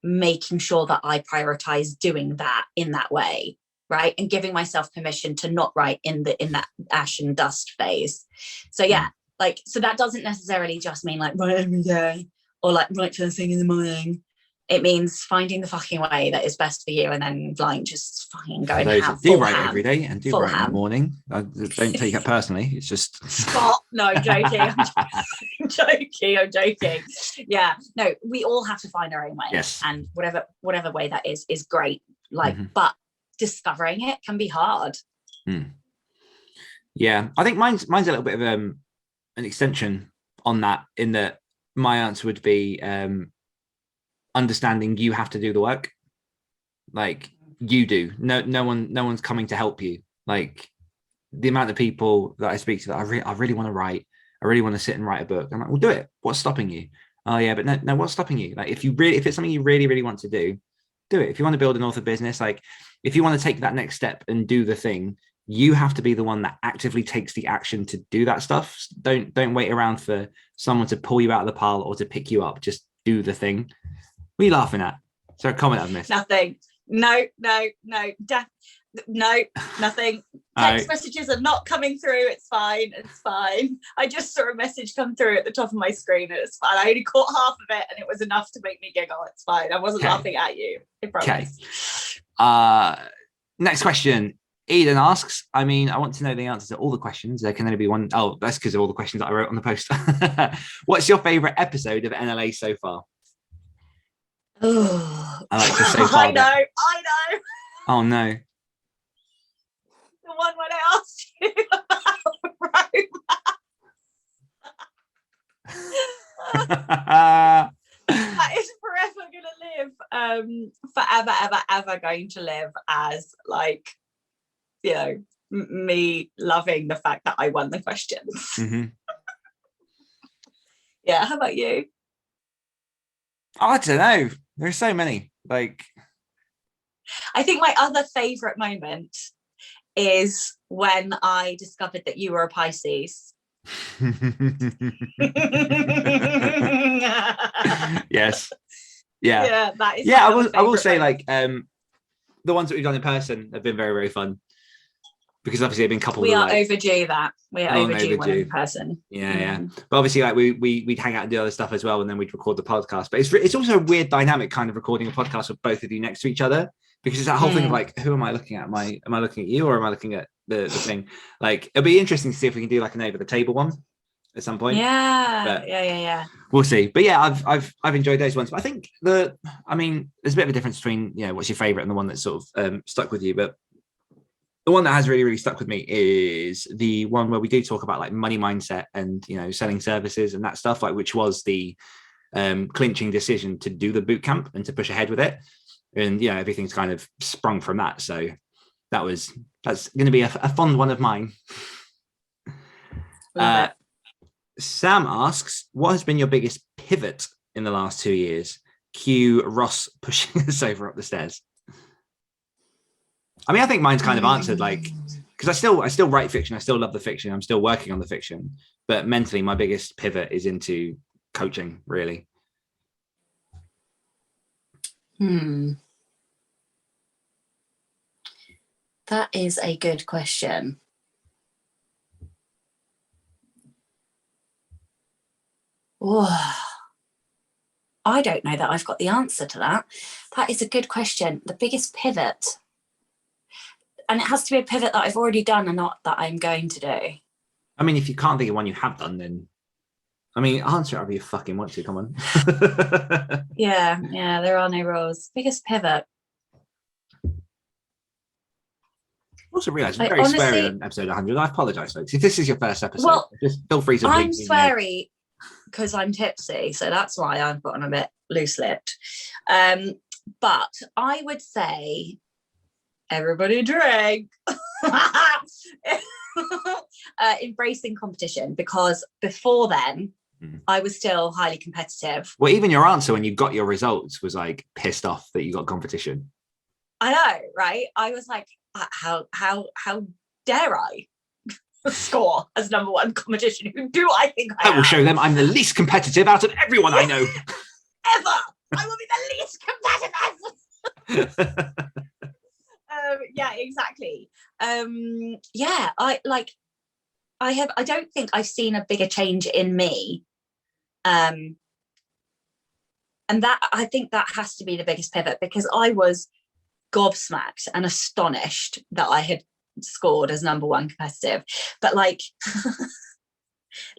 making sure that I prioritize doing that in that way, right? And giving myself permission to not write in that ash and dust phase. So so that doesn't necessarily just mean like write every day or like write first thing in the morning. It means finding the fucking way that is best for you, and then just fucking going ham. Do write every day and do write in the ham. morning. Don't take it personally. It's just Stop. No, I'm joking. I'm joking. Yeah. No, we all have to find our own way. Yes. And whatever way that is great. But discovering it can be hard. Yeah, I think mine's a little bit of an extension on that, in that my answer would be understanding you have to do the work. Like, you do. No one's coming to help you. Like, the amount of people that I speak to that I really want to write, I really want to sit and write a book. I'm like, well, do it. What's stopping you? Oh yeah, but no, what's stopping you? Like, if it's something you really, really want to do, do it. If you want to build an author business, like if you want to take that next step and do the thing, you have to be the one that actively takes the action to do that stuff. Don't wait around for someone to pull you out of the pile or to pick you up. Just do the thing. What are you laughing at? Is there a comment I've missed? Nothing. No, nothing. Text messages are not coming through. It's fine. I just saw a message come through at the top of my screen, and it's fine. I only caught half of it, and it was enough to make me giggle. It's fine. I wasn't laughing at you. I promise. Okay. Next question. Eden asks, I want to know the answer to all the questions. There can only be one. Oh, that's because of all the questions that I wrote on the post. What's your favorite episode of NLA so far? Oh, I like to so far. I know. Oh no. The one when I asked you about romance. That is forever gonna live. Forever, ever going to live as like, me loving the fact that I won the questions. Mm-hmm. Yeah. How about you? I don't know. There's so many. Like, I think my other favorite moment is when I discovered that you were a Pisces. Yes. Yeah. That is. Yeah, I will say like the ones that we've done in person have been very, very fun. Because obviously they've been coupled. We with, are like, overdue that. We are overdue one in person. Yeah. But obviously, like we'd hang out and do other stuff as well, and then we'd record the podcast. But it's also a weird dynamic, kind of recording a podcast with both of you next to each other, because it's that whole thing of like, who am I looking at? Am I looking at you, or am I looking at the thing? Like, it'll be interesting to see if we can do like an over the table one at some point. Yeah. We'll see. But yeah, I've enjoyed those ones. But I think there's a bit of a difference between what's your favorite and the one that sort of stuck with you. But the one that has really, really stuck with me is the one where we do talk about like money mindset and, selling services and that stuff, like, which was the clinching decision to do the boot camp and to push ahead with it. And, everything's kind of sprung from that. So that's going to be a fond one of mine. Sam asks, what has been your biggest pivot in the last 2 years? Cue Ross pushing us over up the stairs. I think mine's kind of answered, like, because I still write fiction. I still love the fiction. I'm still working on the fiction. But mentally, my biggest pivot is into coaching, really. That is a good question. Oh, I don't know that I've got the answer to that. That is a good question. The biggest pivot. And it has to be a pivot that I've already done and not that I'm going to do. If you can't think of one you have done, then answer it however you fucking want to. Come on. Yeah, there are no rules. Biggest pivot. I also realised I'm Like, very honestly, sweary on episode 100. I apologise, folks. If this is your first episode, just feel free to. I'm sweary because I'm tipsy, so that's why I've gotten a bit loose-lipped. But I would say, everybody drink. Embracing competition, because before then I was still highly competitive. Well, even your answer when you got your results was like pissed off that you got competition. I know, right? I was like, how dare I score as number one competition? Who do I think I will show them I'm the least competitive out of everyone I know. Ever. I will be the least competitive. Yeah, exactly. I don't think I've seen a bigger change in me. And that, I think that has to be the biggest pivot, because I was gobsmacked and astonished that I had scored as number one competitive. But like,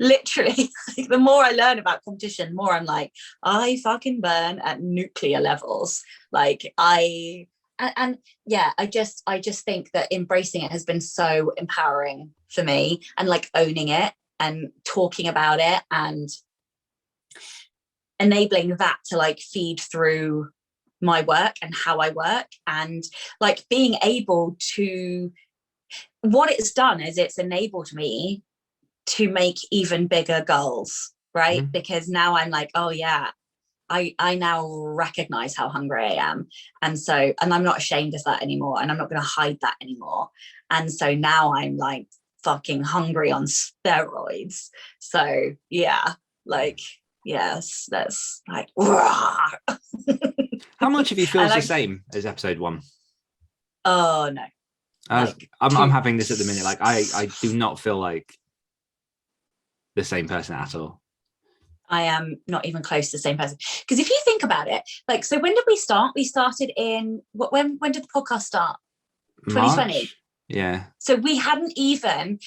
literally, like, the more I learn about competition, the more I'm like, I fucking burn at nuclear levels. Like I just think that embracing it has been so empowering for me, and like owning it and talking about it and enabling that to like feed through my work and how I work, and like being able to, what it's done is it's enabled me to make even bigger goals, right? Because now I'm like, oh yeah, I now recognize how hungry I am. And I'm not ashamed of that anymore. And I'm not going to hide that anymore. And so now I'm like fucking hungry on steroids. So yeah, like, yes, that's like, How much of you feels like, the same as episode 1? Oh no. I'm having this at the minute. Like I do not feel like the same person at all. I am not even close to the same person. Because if you think about it, like, so when did we start? We started in when did the podcast start? 2020. March? Yeah. So we hadn't even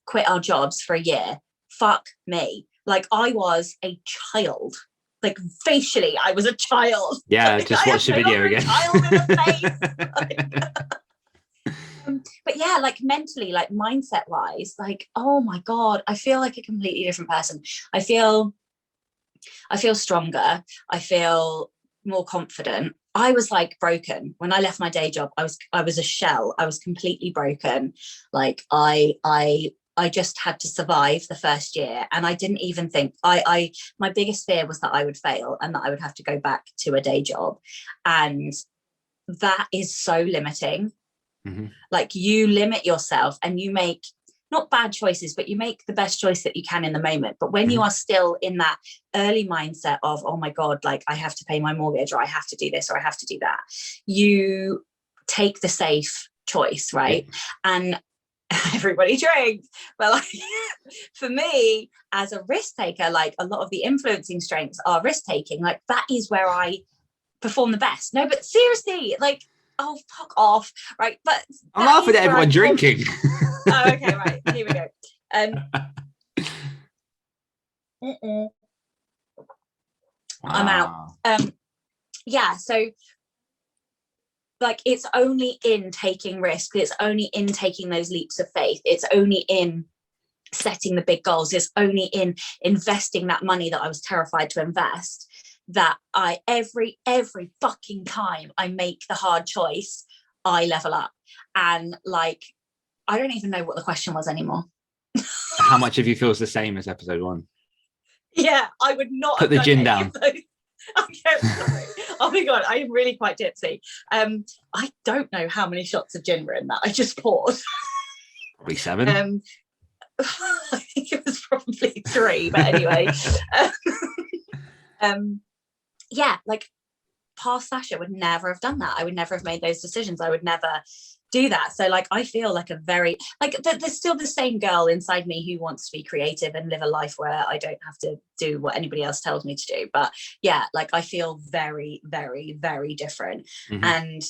quit our jobs for a year. Fuck me. Like, I was a child. Like, facially, I was a child. Yeah, like, just watch the video again. Child in the face. But yeah, like mentally, like mindset wise, like, oh my God, I feel like a completely different person. I feel stronger. I feel more confident. I was like broken when I left my day job. I was a shell. I was completely broken. Like I just had to survive the first year, and I didn't even think my biggest fear was that I would fail and that I would have to go back to a day job, and that is so limiting. Mm-hmm. Like, you limit yourself and you make not bad choices, but you make the best choice that you can in the moment. But when you are still in that early mindset of, oh my God, like I have to pay my mortgage, or I have to do this, or I have to do that, you take the safe choice, right? Yeah. And everybody drinks. But like, for me, as a risk taker, like a lot of the influencing strengths are risk taking. Like, that is where I perform the best. No, but seriously, like, oh, fuck off, right? But I'm laughing at everyone drinking. Oh, okay, right. Here we go. I'm out. Yeah, so like, it's only in taking risk. It's only in taking those leaps of faith. It's only in setting the big goals. It's only in investing that money that I was terrified to invest, that I every fucking time I make the hard choice, I level up. And like, I don't even know what the question was anymore. How much of you feels the same as episode 1? Yeah, I would not put the gin down. Okay, sorry. Oh my God, I am really quite tipsy. I don't know how many shots of gin were in that. I just poured. Probably 7. I think it was probably 3, but anyway. Yeah, like, past Sacha would never have done that. I would never have made those decisions. I would never do that. So like, I feel like a very, like, there's still the same girl inside me who wants to be creative and live a life where I don't have to do what anybody else tells me to do. But yeah, like, I feel very, very, very different. Mm-hmm. And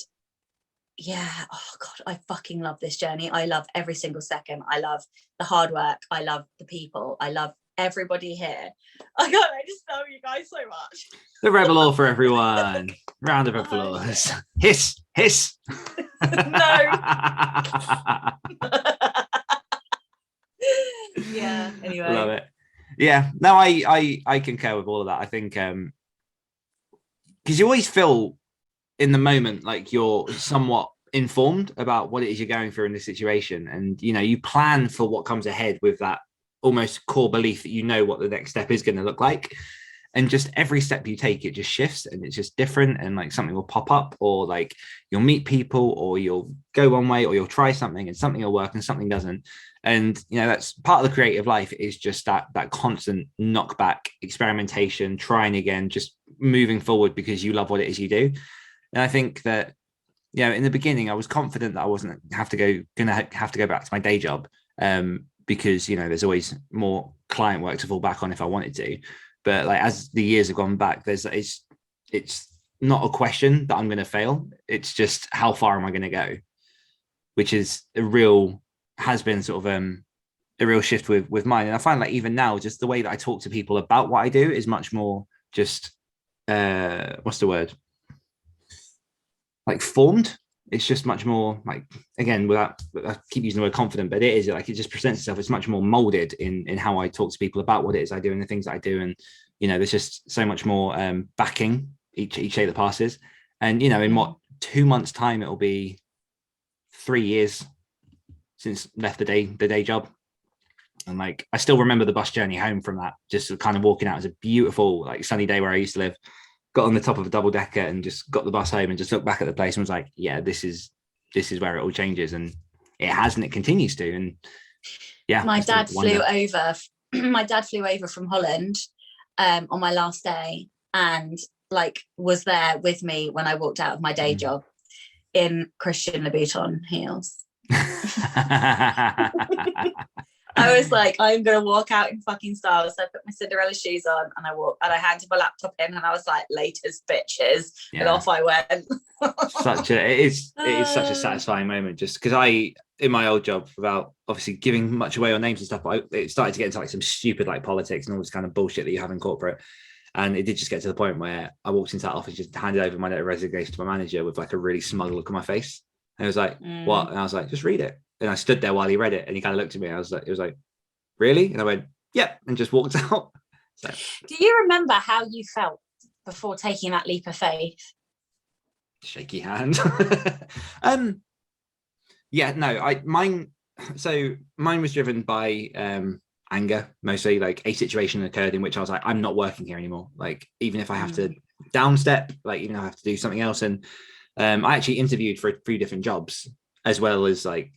yeah, oh God, I fucking love this journey. I love every single second. I love the hard work. I love the people. I love everybody here. Oh God, I just love you guys so much. The rebel all for everyone. Round of applause. Hiss, hiss. No. Yeah, anyway. Love it. Yeah, no, I concur with all of that. I think because you always feel in the moment like you're somewhat informed about what it is you're going through in this situation, and you know, you plan for what comes ahead with that almost core belief that you know what the next step is going to look like. And just every step you take, it just shifts and it's just different. And like, something will pop up, or like you'll meet people, or you'll go one way, or you'll try something and something will work and something doesn't. And, you know, that's part of the creative life, is just that constant knockback, experimentation, trying again, just moving forward because you love what it is you do. And I think that, you know, in the beginning, I was confident that I wasn't gonna have to go back to my day job, because, you know, there's always more client work to fall back on if I wanted to. But like, as the years have gone back, it's not a question that I'm going to fail. It's just, how far am I going to go? Which is has been sort of a real shift with mine. And I find like, even now, just the way that I talk to people about what I do is much more just, what's the word? Like, formed. It's just much more like, again, I keep using the word confident, but it is like, it just presents itself. It's much more molded in how I talk to people about what it is I do and the things that I do. And, you know, there's just so much more backing each day that passes. And, you know, in 2 months' time, it'll be 3 years since left the day job. And like, I still remember the bus journey home from that, just kind of walking out. It was a beautiful, like, sunny day where I used to live. Got on the top of a double decker and just got the bus home and just looked back at the place and was like, yeah, this is where it all changes. And it has, and it continues to. And yeah, my dad flew over. My dad flew over from Holland on my last day, and like was there with me when I walked out of my day job in Christian Louboutin heels. I was like, I'm gonna walk out in fucking style. So I put my Cinderella shoes on and I walked, and I handed my laptop in, and I was like, latest bitches, and off I went. It is such a satisfying moment, just because in my old job, without obviously giving much away on names and stuff, but it started to get into like some stupid like politics and all this kind of bullshit that you have in corporate. And it did just get to the point where I walked into that office, just handed over my letter of resignation to my manager with like a really smug look on my face. And it was like, what? And I was like, just read it. And I stood there while he read it, and he kind of looked at me. It was like, really? And I went, yep, and just walked out. So. Do you remember how you felt before taking that leap of faith? Shaky hand. Yeah, no, mine was driven by anger, mostly. Like, a situation occurred in which I was like, I'm not working here anymore. Like, even if I have to downstep, like, even if I have to do something else. And I actually interviewed for 3 different jobs, as well as like,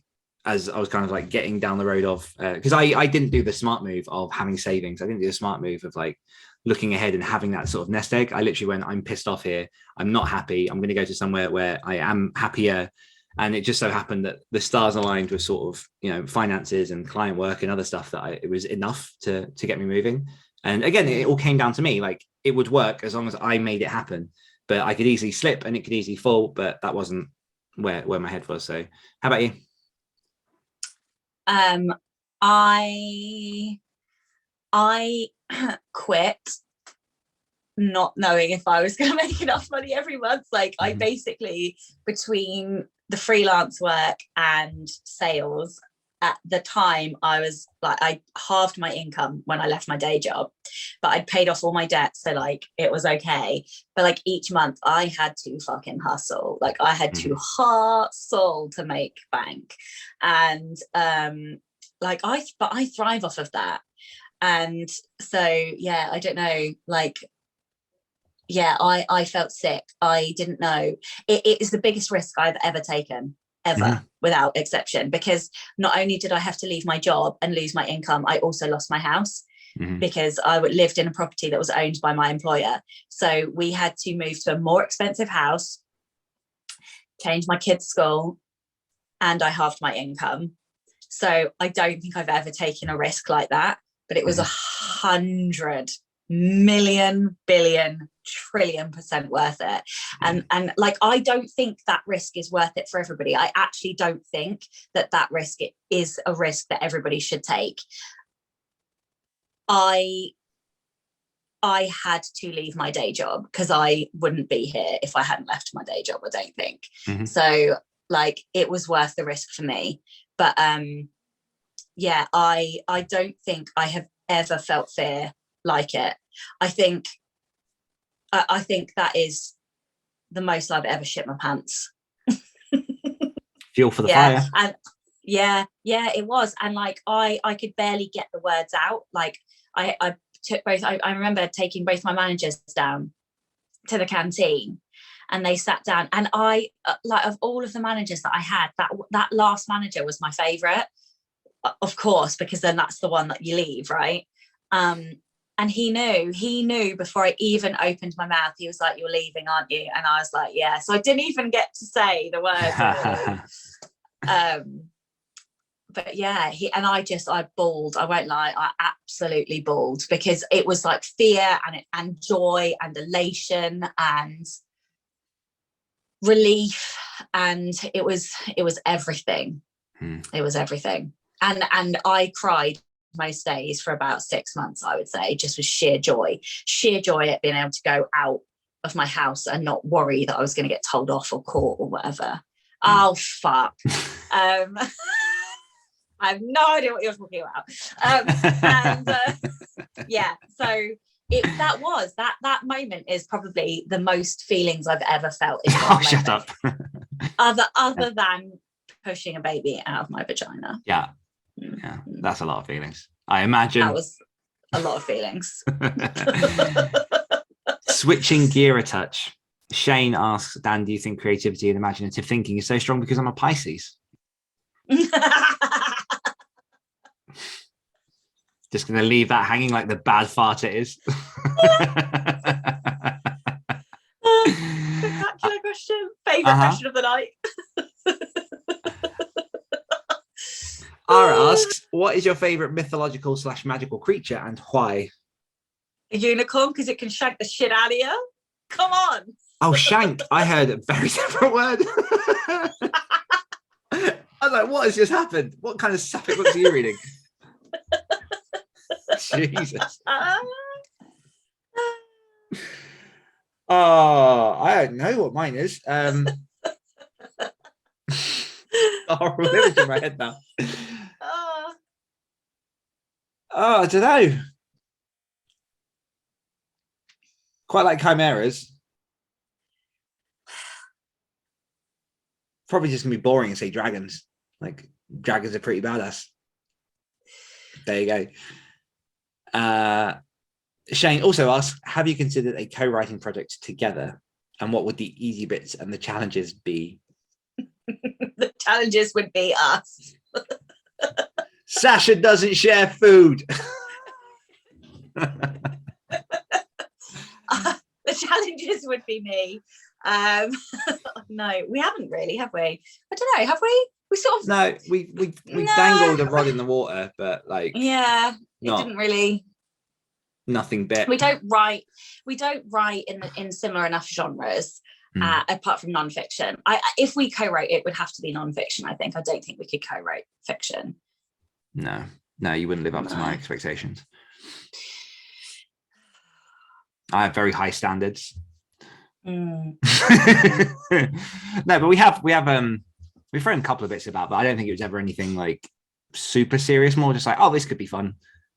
as I was kind of like getting down the road of, because I didn't do the smart move of having savings. I didn't do the smart move of like looking ahead and having that sort of nest egg. I literally went, I'm pissed off here. I'm not happy. I'm going to go to somewhere where I am happier. And it just so happened that the stars aligned with sort of, you know, finances and client work and other stuff that it was enough to get me moving. And again, it all came down to me. Like, it would work as long as I made it happen. But I could easily slip and it could easily fall. But that wasn't where my head was. So how about you? I quit not knowing if I was going to make enough money every month. Like, I basically, between the freelance work and sales, at the time I was like, I halved my income when I left my day job, but I'd paid off all my debt, so like it was okay. But like each month I had to fucking hustle. Like, I had to hustle to make bank. And like I thrive off of that. And so yeah, I don't know, like, yeah, I felt sick. I didn't know. It is the biggest risk I've ever taken, ever, without exception, because not only did I have to leave my job and lose my income, I also lost my house, because I lived in a property that was owned by my employer. So we had to move to a more expensive house, change my kids' school, and I halved my income. So I don't think I've ever taken a risk like that, but it was 100 million billion trillion% worth it. And like, I don't think that risk is worth it for everybody. I actually don't think that risk is a risk that everybody should take. I had to leave my day job because I wouldn't be here if I hadn't left my day job, I don't think. So like, it was worth the risk for me. But yeah, I don't think I have ever felt fear like it. I think that is the most I've ever shit my pants. Fuel for the fire. And yeah, it was. And like, I could barely get the words out. Like, I took both, I remember taking both my managers down to the canteen, and they sat down, and I like, of all of the managers that I had, that last manager was my favorite, of course, because then that's the one that you leave, right? And he knew before I even opened my mouth. He was like, "You're leaving, aren't you?" And I was like, "Yeah." So I didn't even get to say the words. But yeah, I bawled. I won't lie, I absolutely bawled, because it was like fear and joy and elation and relief, and it was everything. It was everything. And I cried most days for about 6 months, I would say, just with sheer joy at being able to go out of my house and not worry that I was going to get told off or caught or whatever. Oh fuck. I have no idea what you're talking about. Yeah, so that moment is probably the most feelings I've ever felt in one moment. Shut up. other than pushing a baby out of my vagina. Yeah, that's a lot of feelings. I imagine. That was a lot of feelings. Switching gear a touch. Shane asks, Dan, do you think creativity and imaginative thinking is so strong because I'm a Pisces? Just going to leave that hanging like the bad fart it is. Spectacular question. Favorite question of the night. Ara asks, what is your favorite mythological / magical creature and why? A unicorn, because it can shank the shit out of you. Come on. Oh, shank. I heard a very different word. I was like, what has just happened? What kind of Sapphic books are you reading? Jesus. Oh, I don't know what mine is. Horrible image in my head now. Oh, I don't know. Quite like chimeras. Probably just gonna be boring and say dragons. Like dragons are pretty badass. There you go. Shane also asks, have you considered a co-writing project together? And what would the easy bits and the challenges be? The challenges would be us. Sacha doesn't share food. The challenges would be me. No, we haven't really, have we? I don't know, have we? We sort of we dangled a rod in the water, but like it didn't really. Nothing bit. We don't write in similar enough genres. Apart from non-fiction. If we co-wrote, it would have to be non-fiction, I think. I don't think we could co-write fiction. No, you wouldn't live up to my expectations. I have very high standards. No, but we've thrown a couple of bits about, but I don't think it was ever anything like super serious, more just like, oh, this could be fun.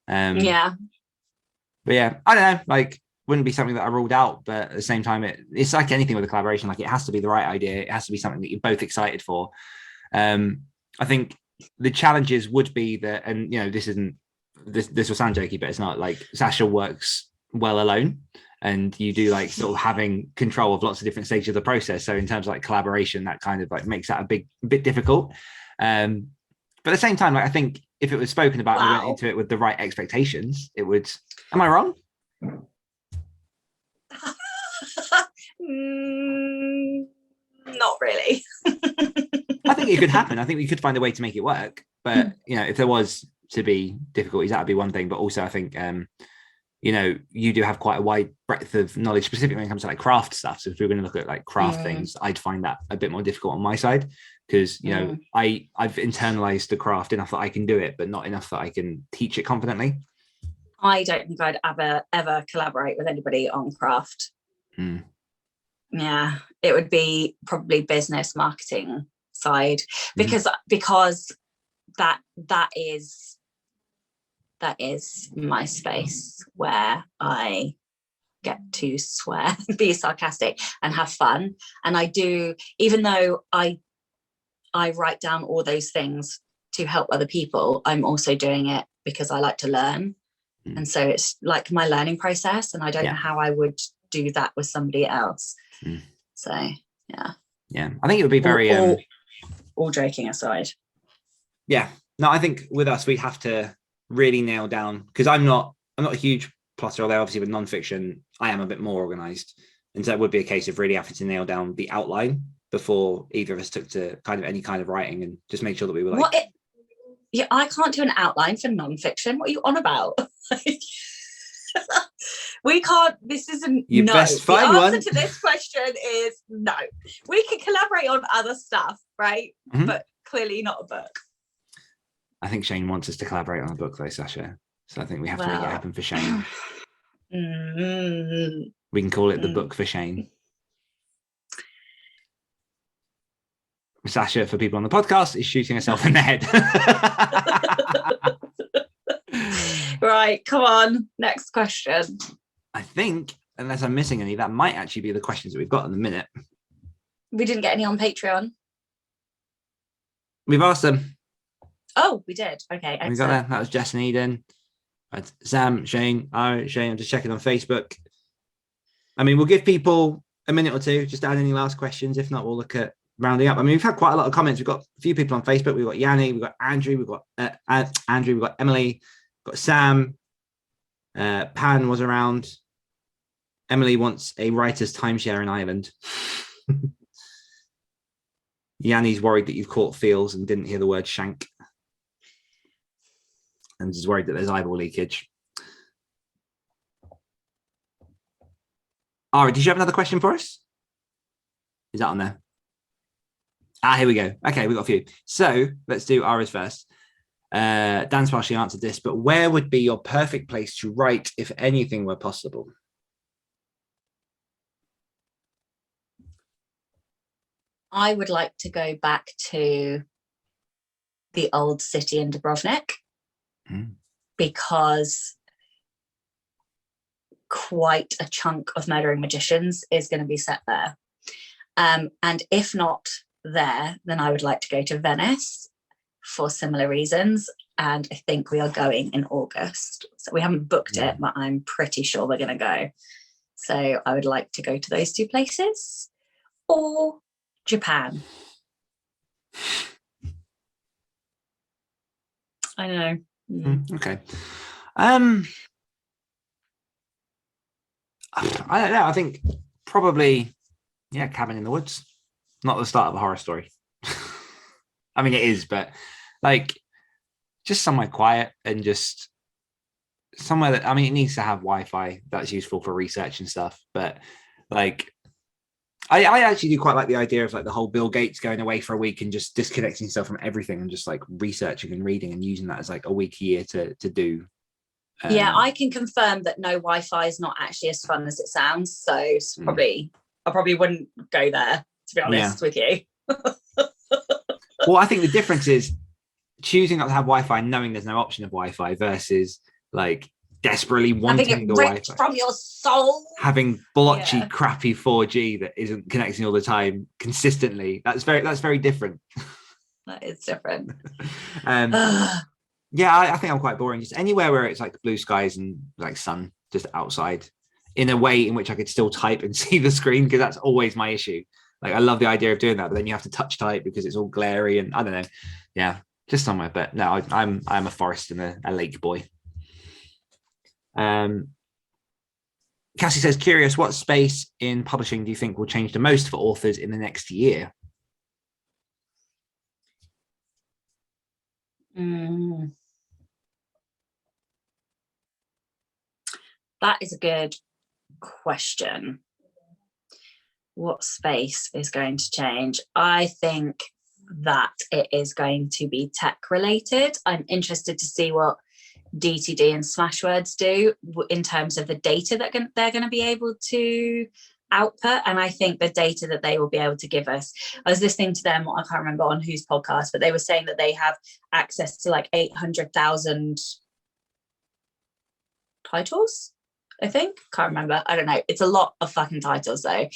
But yeah, I don't know, like wouldn't be something that I ruled out, but at the same time, it's like anything with a collaboration, like it has to be the right idea. It has to be something that you're both excited for. I think the challenges would be that, and you know, this will sound jokey, but it's not, like Sacha works well alone, and you do like sort of having control of lots of different stages of the process. So in terms of like collaboration, that kind of like makes that a bit difficult. But at the same time, like I think if it was spoken about and we went into it with the right expectations, it would. Am I wrong? Not really. I think it could happen. I think we could find a way to make it work. But you know, if there was to be difficulties, that would be one thing. But also, I think you know, you do have quite a wide breadth of knowledge, specifically when it comes to like craft stuff. So if we're going to look at like craft things, I'd find that a bit more difficult on my side because you know I've internalized the craft enough that I can do it, but not enough that I can teach it confidently. I don't think I'd ever collaborate with anybody on craft. Yeah, it would be probably business marketing side because that is my space where I get to swear, be sarcastic and have fun. And I do, even though I write down all those things to help other people, I'm also doing it because I like to learn. And so it's like my learning process, and I don't know how I would do that with somebody else. So yeah, I think it would be very all joking aside. No, I think with us we have to really nail down, because I'm not a huge plotter, although obviously with non-fiction I am a bit more organized, and so it would be a case of really having to nail down the outline before either of us took to kind of any kind of writing, and just make sure that we were like I can't do an outline for non-fiction. What are you on about? We can't. This isn't. You no. best find the answer one. to this question is no. We can collaborate on other stuff, right? But clearly not a book. I think Shane wants us to collaborate on a book though, Sacha. So I think we have to make it happen for Shane. We can call it the book for Shane. Sacha, for people on the podcast, is shooting herself in the head. Right, come on. Next question. I think, unless I'm missing any, that might actually be the questions that we've got in the minute. We didn't get any on Patreon. We've asked them. Oh, we did. Okay, excellent. We got that. That was Jess and Eden. Sam, Shane, Shane, I'm just checking on Facebook. I mean, we'll give people a minute or two just to add any last questions. If not, we'll look at rounding up. I mean, we've had quite a lot of comments. We've got a few people on Facebook. We've got Yanni, we've got Andrew, we've got Andrew, we've got Emily, we've got Sam. Pan was around. Emily wants a writer's timeshare in Ireland. Yanni's worried that you've caught feels and didn't hear the word shank. And is worried that there's eyeball leakage. Ari, did you have another question for us? Is that on there? Here we go. Okay, we've got a few. So let's do Ari's first. Dan's partially answered this, but where would be your perfect place to write if anything were possible? I would like to go back to the old city in Dubrovnik because quite a chunk of Murdering Magicians is going to be set there. And if not there, then I would like to go to Venice for similar reasons. And I think we are going in August. So we haven't booked it, but I'm pretty sure we're going to go. So I would like to go to those two places or Japan. I know. Okay. I don't know. I think probably, cabin in the woods. Not the start of a horror story. I mean, it is, but like just somewhere quiet and just somewhere that, I mean, it needs to have Wi-Fi that's useful for research and stuff. But like, I actually do quite like the idea of like the whole Bill Gates going away for a week and just disconnecting himself from everything and just like researching and reading and using that as like a week a year to do. Yeah, I can confirm that no Wi-Fi is not actually as fun as it sounds. So I probably wouldn't go there, to be honest with you. Well, I think the difference is choosing not to have Wi-Fi, knowing there's no option of Wi-Fi versus like desperately wanting the Wi-Fi from your soul, having blotchy, crappy 4G that isn't connecting all the time consistently. That's very different. That is different. I think I'm quite boring. Just anywhere where it's like blue skies and like sun, just outside, in a way in which I could still type and see the screen, because that's always my issue. Like I love the idea of doing that, but then you have to touch type because it's all glary and I don't know. Yeah, just somewhere. But no, I'm a forest and a lake boy. Cassie says, curious, what space in publishing do you think will change the most for authors in the next year? That is a good question. What space is going to change? I think that it is going to be tech related. I'm interested to see what DTD and Smashwords do in terms of the data that they're going to be able to output. And I think the data that they will be able to give us, I was listening to them, I can't remember on whose podcast, but they were saying that they have access to like 800,000 titles, I think. Can't remember. I don't know. It's a lot of fucking titles though.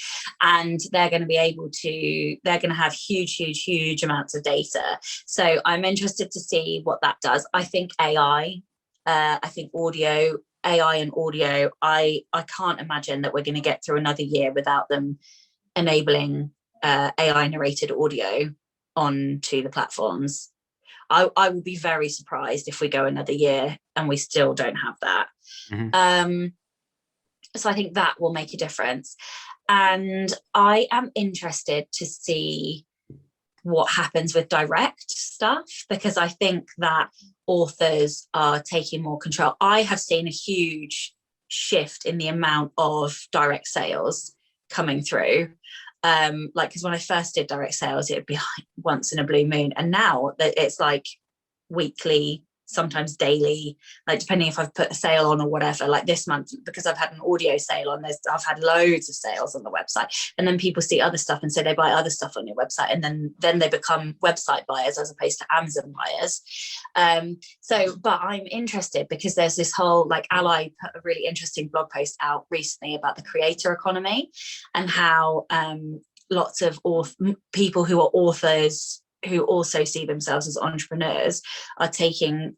And they're going to be able to, they're going to have huge amounts of data. So I'm interested to see what that does. I think AI, I think audio, AI and audio, I can't imagine that we're going to get through another year without them enabling AI narrated audio onto the platforms. I will be very surprised if we go another year and we still don't have that. So I think that will make a difference. And I am interested to see what happens with direct stuff, because I think that authors are taking more control. I have seen a huge shift in the amount of direct sales coming through. Because when I first did direct sales, it would be like once in a blue moon. And now it's like weekly, sometimes daily, like depending if I've put a sale on or whatever. Like this month, because I've had an audio sale on this, I've had loads of sales on the website, and then people see other stuff and so they buy other stuff on your website, and then they become website buyers as opposed to Amazon buyers. But I'm interested because there's this whole, like, Ally put a really interesting blog post out recently about the creator economy and how lots of people who are authors who also see themselves as entrepreneurs are taking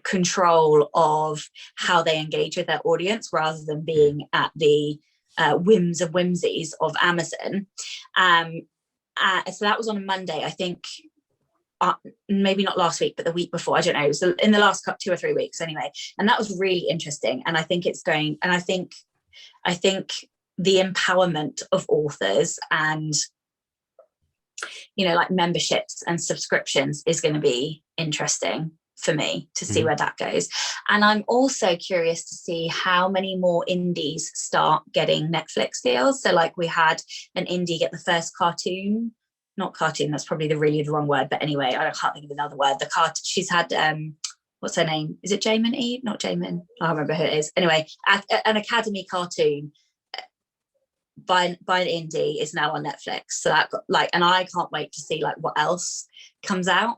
control of how they engage with their audience rather than being at the whims and whimsies of Amazon. So that was on a Monday, I think. Maybe not last week, but the week before, I don't know, it was in the last 2 or 3 weeks anyway, and that was really interesting. And I think it's going, and I think the empowerment of authors and, you know, like memberships and subscriptions is going to be interesting for me to see where that goes. And I'm also curious to see how many more indies start getting Netflix deals. So like we had an indie get the first cartoon, not cartoon, that's probably the wrong word, but anyway, I can't think of another word. She's had what's her name? Is it Jamin Eve? Not Jamin. I don't remember who it is. Anyway, an Academy cartoon by an indie is now on Netflix. So that and I can't wait to see like what else comes out.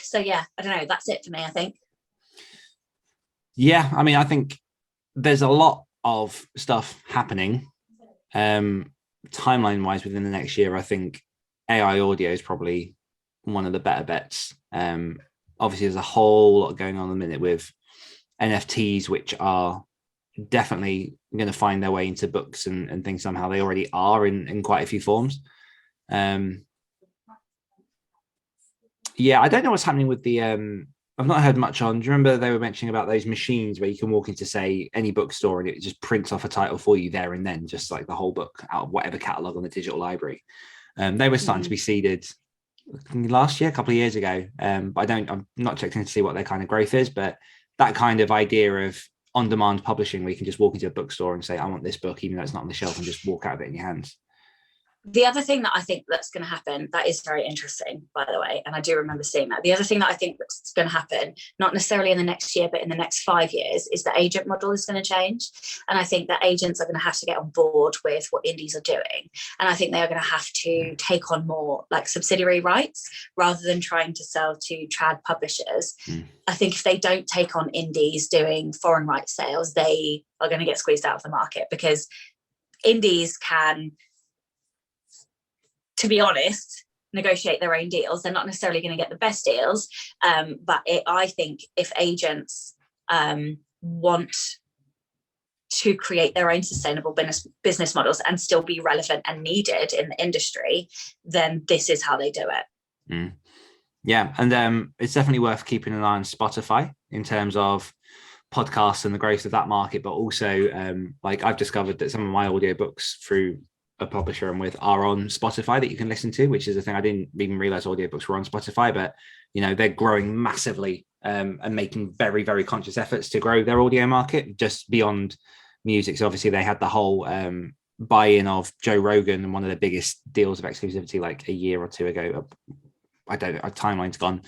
So yeah, I don't know. That's it for me, I think. Yeah, I mean, I think there's a lot of stuff happening. Timeline wise within the next year, I think AI audio is probably one of the better bets. Obviously there's a whole lot going on at the minute with NFTs, which are definitely going to find their way into books and things. Somehow they already are in quite a few forms. Yeah, I don't know what's happening with the I've not heard much on. Do you remember they were mentioning about those machines where you can walk into, say, any bookstore and it just prints off a title for you there and then, just like the whole book out of whatever catalog on the digital library? They were starting to be seeded last year, a couple of years ago. But I'm not checking to see what their kind of growth is, but that kind of idea of on-demand publishing where you can just walk into a bookstore and say, I want this book, even though it's not on the shelf, and just walk out of it in your hands. The other thing that I think that's going to happen, that is very interesting, by the way, and I do remember seeing that. The other thing that I think that's going to happen, not necessarily in the next year, but in the next 5 years, is the agent model is going to change. And I think that agents are going to have to get on board with what indies are doing. And I think they are going to have to take on more like subsidiary rights rather than trying to sell to trad publishers. I think if they don't take on indies doing foreign rights sales, they are going to get squeezed out of the market, because indies can, to be honest, negotiate their own deals. They're not necessarily going to get the best deals, but I think if agents want to create their own sustainable business models and still be relevant and needed in the industry, then this is how they do it. Yeah, and it's definitely worth keeping an eye on Spotify in terms of podcasts and the growth of that market, but also like I've discovered that some of my audiobooks through a publisher I'm with are on Spotify that you can listen to, which is a thing I didn't even realize audiobooks were on Spotify. But you know, they're growing massively and making very, very conscious efforts to grow their audio market just beyond music. So obviously they had the whole buy-in of Joe Rogan and one of the biggest deals of exclusivity like a year or two ago. I don't know, our timeline's gone.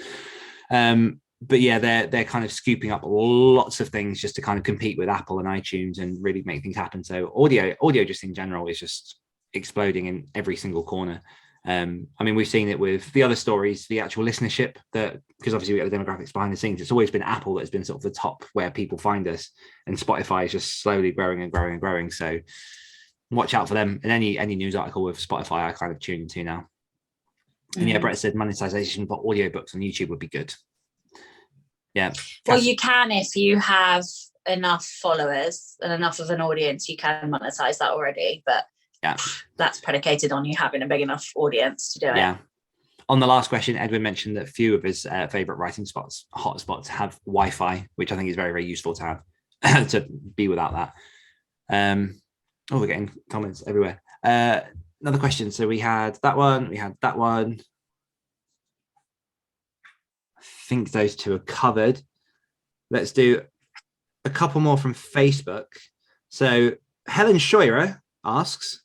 But yeah, they're kind of scooping up lots of things just to kind of compete with Apple and iTunes and really make things happen. So audio just in general is just exploding in every single corner. I mean, we've seen it with the other stories, the actual listenership, that because obviously we get the demographics behind the scenes. It's always been Apple that's been sort of the top where people find us, and Spotify is just slowly growing and growing and growing. So watch out for them. And any news article with Spotify, I kind of tune into now. And yeah, Brett said monetization for audiobooks on YouTube would be good. Yeah. Well, you can if you have enough followers and enough of an audience, you can monetize that already. But yeah, that's predicated on you having a big enough audience to do it. Yeah. On the last question, Edwin mentioned that a few of his favorite writing spots, hotspots, have Wi-Fi, which I think is very, very useful to have to be without that. We're getting comments everywhere. Another question. So we had that one. I think those two are covered. Let's do a couple more from Facebook. So Helen Scheurer asks,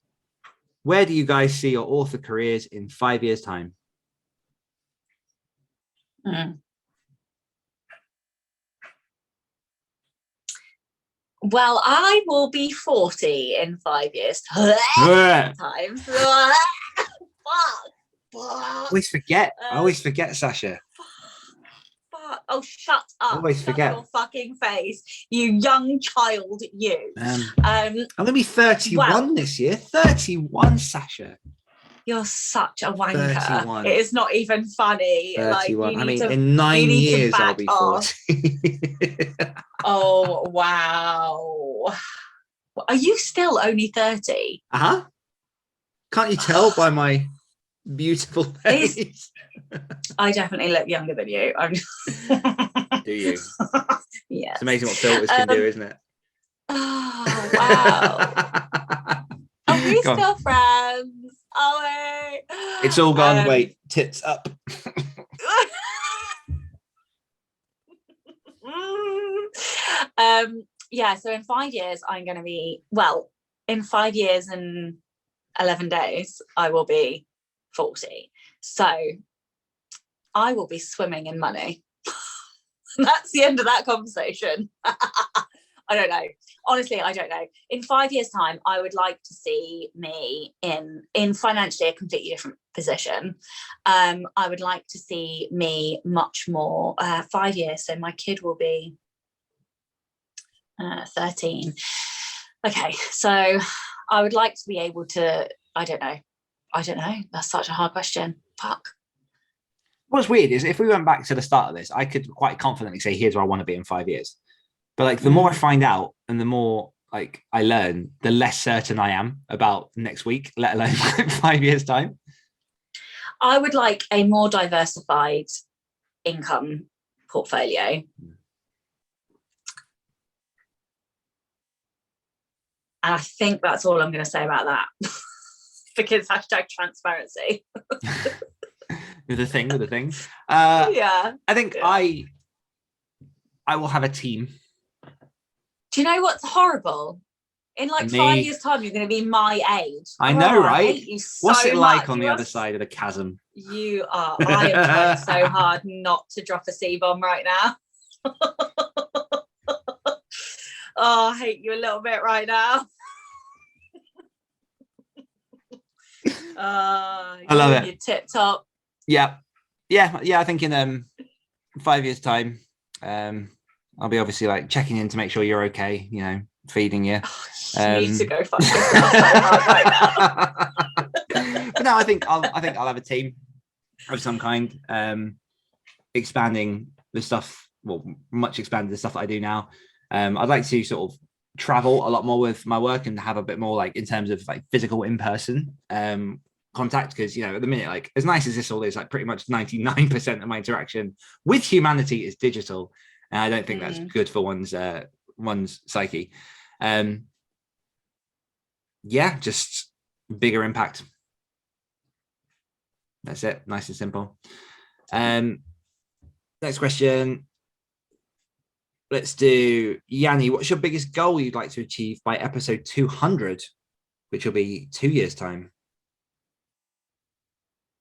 where do you guys see your author careers in 5 years' time? Well, I will be 40 in 5 years' time. I always forget, Sacha. Oh, shut up. Always forget. Your fucking face, you young child, you. I'm going to be 31 this year. 31, Sacha. You're such a wanker. 31. It is not even funny. 31. Like, I mean, in 9 years, I'll be 40. Oh, wow. Are you still only 30? Uh-huh. Can't you tell by my beautiful face? I definitely look younger than you. Do you? Yeah. It's amazing what filters can do, isn't it? Oh, wow. Are we still friends? Are we? It's all gone. Wait, tits up. Yeah, so in 5 years, I'm going to be, well, in 5 years and 11 days, I will be 40. So I will be swimming in money. That's the end of that conversation. I don't know. Honestly, I don't know. In 5 years' time, I would like to see me in financially a completely different position. I would like to see me much more 5 years. So my kid will be 13. Okay, so I would like to be able to, I don't know. That's such a hard question. Fuck. What's weird is if we went back to the start of this, I could quite confidently say, here's where I want to be in 5 years. But like the more I find out and the more like I learn, the less certain I am about next week, let alone 5 years' time. I would like a more diversified income portfolio. And I think that's all I'm going to say about that. Because #transparency. With the thing. Yeah. I think I will have a team. Do you know what's horrible? In like 5 years' time, you're going to be my age. I know, right? I hate you so What's it like much. on the other side of the chasm? You are. I am trying so hard not to drop a C-bomb right now. Oh, I hate you a little bit right now. I love it. You're tip top. Yeah. I think in 5 years' time, I'll be obviously like checking in to make sure you're okay. You know, feeding you. You need to go fuck yourself so hard right now. But no, I think I'll have a team of some kind, expanding the stuff. Well, much expanded the stuff that I do now. I'd like to sort of travel a lot more with my work and have a bit more like in terms of like physical in-person contact, because you know at the minute, like as nice as this all is, like pretty much 99% of my interaction with humanity is digital, and I don't think that's good for one's psyche. Just bigger impact. That's it. Nice and simple. Next question. Let's do Yanni. What's your biggest goal you'd like to achieve by episode 200, which will be 2 years' time?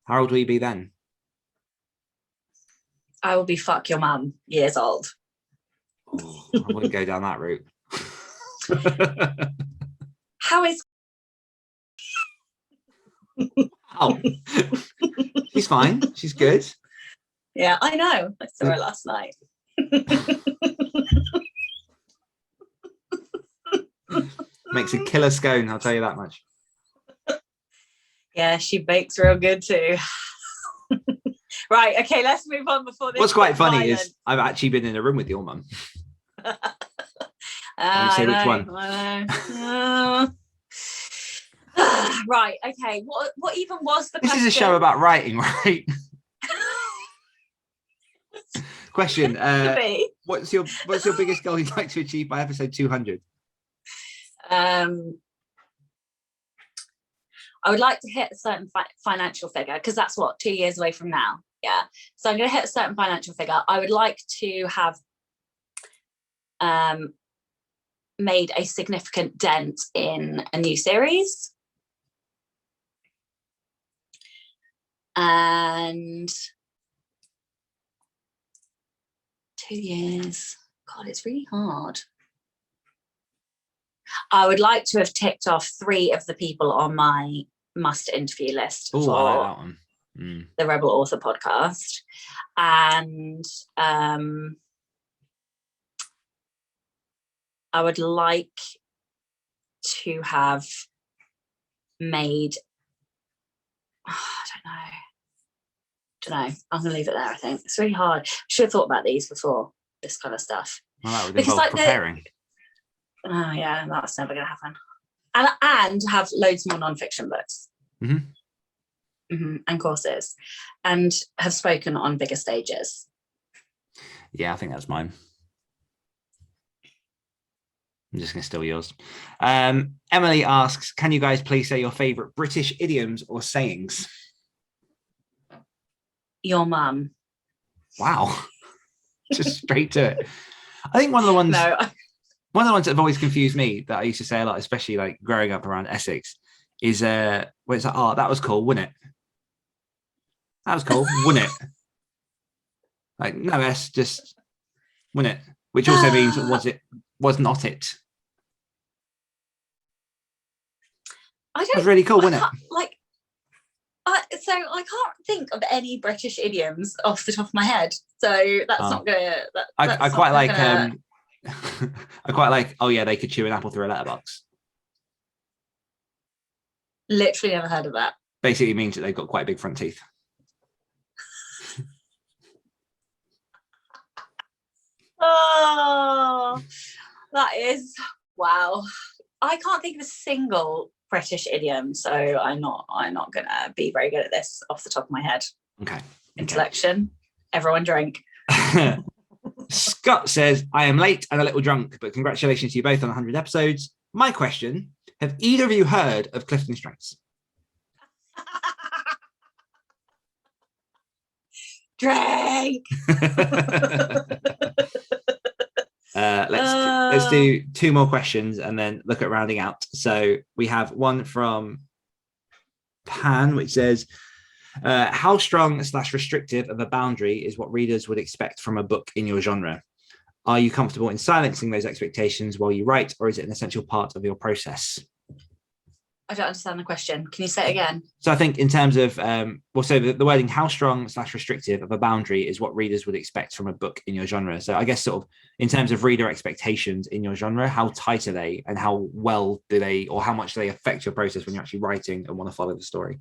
How old will you be then? I will be fuck your mum years old. Oh, I wouldn't go down that route. How is? Oh, she's fine. She's good. Yeah, I know. I saw her last night. Makes a killer scone, I'll tell you that much. Yeah, she bakes real good too. Right, okay, let's move on before this. What's quite funny is I've actually been in a room with your mum. Say which one. Right, okay. What even was the This question? is a show about writing, right? Question. What's your biggest goal you'd like to achieve by episode 200? I would like to hit a certain financial figure, because that's what 2 years away from now. Yeah. So I'm going to hit a certain financial figure. I would like to have made a significant dent in a new series. And 2 years. God, it's really hard. I would like to have ticked off 3 of the people on my must interview list for I like that one. The Rebel Author podcast. And I would like to have made don't know. I'm gonna leave it there. I think it's really hard. Should have thought about these before this kind of stuff. Well, that would Because, involve like, preparing. Oh yeah, that's never gonna happen. And have loads more non-fiction books. And courses, and have spoken on bigger stages. Yeah, I think that's mine. I'm just going to steal yours. Emily asks, can you guys please say your favourite British idioms or sayings? Your mum. Wow. Just straight to it. I think one of the ones that have always confused me that I used to say a lot, especially like growing up around Essex, is where it's like, oh, that was cool, wouldn't it? That was cool, wouldn't it? Like, no S, just wouldn't it? Which also means was not it. It was really cool, wasn't it? So I can't think of any British idioms off the top of my head. So that's not gonna. I quite like. I quite like. Oh yeah, they could chew an apple through a letterbox. Literally never heard of that. Basically means that they've got quite big front teeth. Oh, that is wow. I can't think of a single British idiom, so I'm not gonna be very good at this off the top of my head. Okay. Intellection. Everyone drink. Scott says, I am late and a little drunk, but congratulations to you both on 100 episodes. My question, have either of you heard of Clifton Strengths? Drink. Let's do two more questions and then look at rounding out. So we have one from Pan, which says, how strong / restrictive of a boundary is what readers would expect from a book in your genre? Are you comfortable in silencing those expectations while you write, or is it an essential part of your process? I don't understand the question. Can you say it again? So I think in terms of, the wording, how strong / restrictive of a boundary is what readers would expect from a book in your genre. So I guess sort of in terms of reader expectations in your genre, how tight are they and how well do they, or how much do they affect your process when you're actually writing and want to follow the story?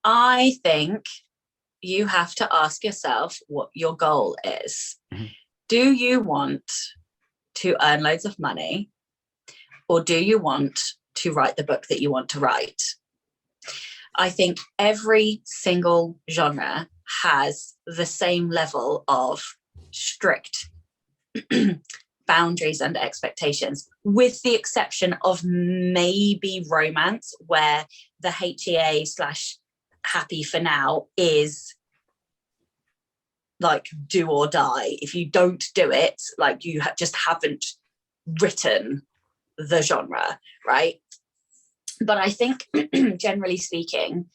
I think you have to ask yourself what your goal is. Mm-hmm. Do you want to earn loads of money, or do you want to write the book that you want to write? I think every single genre has the same level of strict boundaries and expectations, with the exception of maybe romance, where the HEA / happy for now is like do or die. If you don't do it, like you just haven't written the genre, right? But I think generally speaking,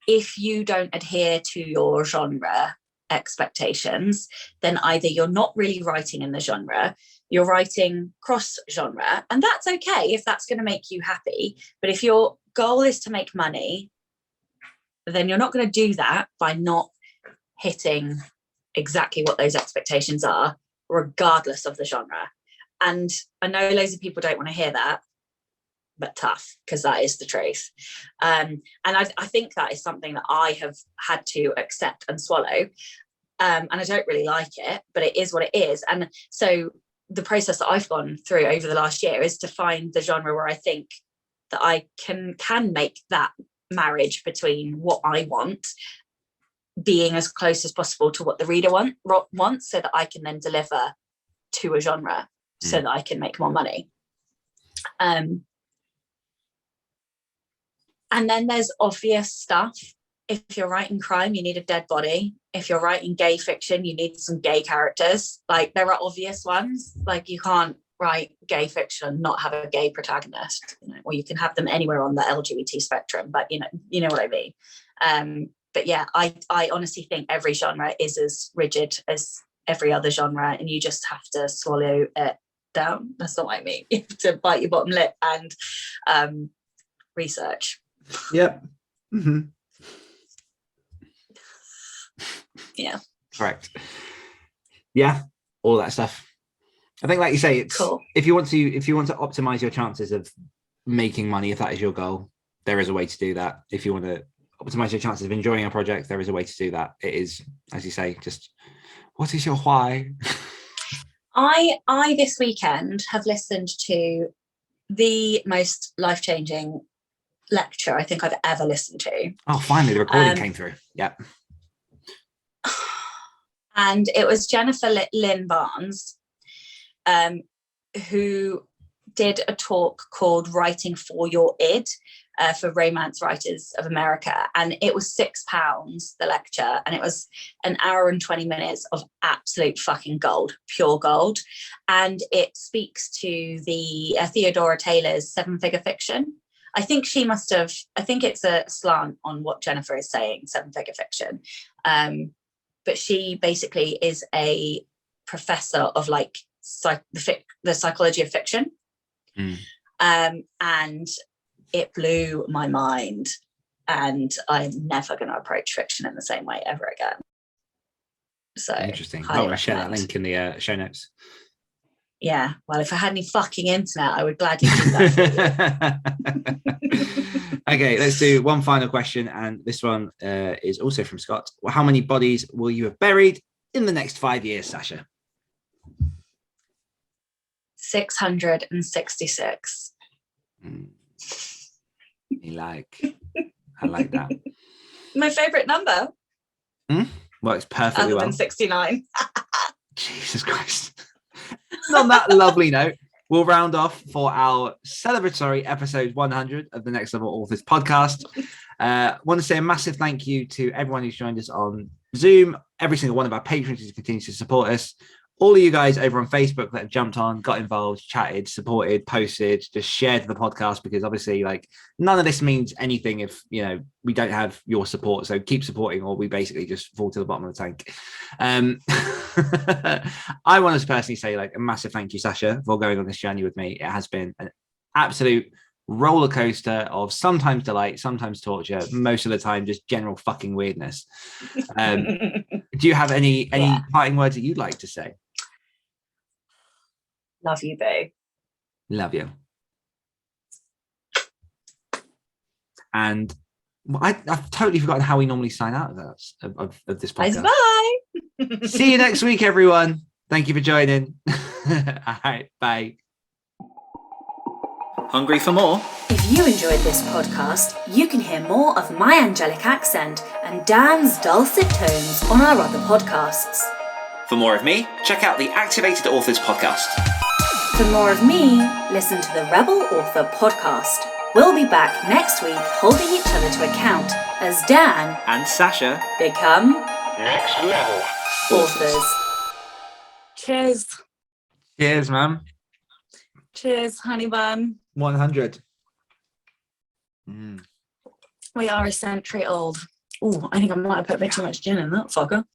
if you don't adhere to your genre expectations, then either you're not really writing in the genre, you're writing cross genre, and that's okay if that's going to make you happy. But if your goal is to make money, then you're not going to do that by not hitting exactly what those expectations are, regardless of the genre. And I know loads of people don't want to hear that, but tough, because that is the truth. And I think that is something that I have had to accept and swallow. And I don't really like it, but it is what it is. And so the process that I've gone through over the last year is to find the genre where I think that I can make that marriage between what I want being as close as possible to what the reader wants, so that I can then deliver to a genre so that I can make more money. And then there's obvious stuff. If you're writing crime, you need a dead body. If you're writing gay fiction, you need some gay characters. Like, there are obvious ones. Like, you can't write gay fiction and not have a gay protagonist, or you can have them anywhere on the LGBT spectrum, but you know what I mean. But yeah, I honestly think every genre is as rigid as every other genre, and you just have to swallow it down. That's not what I mean. You have to bite your bottom lip and research. Yep. Mm-hmm. Yeah. Correct. Yeah, all that stuff. I think, like you say, it's Cool. if you want to optimize your chances of making money, if that is your goal, there is a way to do that. If you want to optimize your chances of enjoying a project, there is a way to do that. It is, as you say, just what is your why? I this weekend have listened to the most life-changing lecture I think I've ever listened to. Oh, finally, the recording came through. Yeah. And it was Jennifer Lynn Barnes, who did a talk called Writing for Your Id for Romance Writers of America. And it was £6, the lecture. And it was an hour and 20 minutes of absolute fucking gold, pure gold. And it speaks to the Theodora Taylor's seven-figure fiction. I think it's a slant on what Jennifer is saying, seven-figure fiction. But she basically is a professor of like the psychology of fiction. And it blew my mind. And I'm never going to approach fiction in the same way ever again. So interesting. Oh, I'll share that link in the show notes. Yeah. Well, if I had any fucking internet, I would gladly do that. Okay, let's do one final question, and this one is also from Scott. Well, how many bodies will you have buried in the next 5 years, Sacha? 666. I like that. My favorite number. Works perfectly other well. than 69. Jesus Christ. And on that lovely note, we'll round off for our celebratory episode 100 of the Next Level Authors podcast. Want to say a massive thank you to everyone who's joined us on Zoom, every single one of our patrons who continues to support us, all of you guys over on Facebook that have jumped on, got involved, chatted, supported, posted, just shared the podcast, because obviously, like, none of this means anything if, you know, we don't have your support. So keep supporting, or we basically just fall to the bottom of the tank. I want to personally say, like, a massive thank you, Sacha, for going on this journey with me. It has been an absolute roller coaster of sometimes delight, sometimes torture, most of the time just general fucking weirdness. Do you have any parting words that you'd like to say? Love you, boo. Love you. And I've totally forgotten how we normally sign out of this podcast. Bye. See you next week, everyone. Thank you for joining. All right, bye. Hungry for more? If you enjoyed this podcast, you can hear more of my angelic accent and Dan's dulcet tones on our other podcasts. For more of me, check out the Activated Authors podcast. For more of me, listen to the Rebel Author podcast. We'll be back next week holding each other to account as Dan and Sacha become Next Level authors. Cheers. Cheers, man. Cheers, honey bun. 100. We are a century old. Oh, I think I might have put a bit too much gin in that fucker.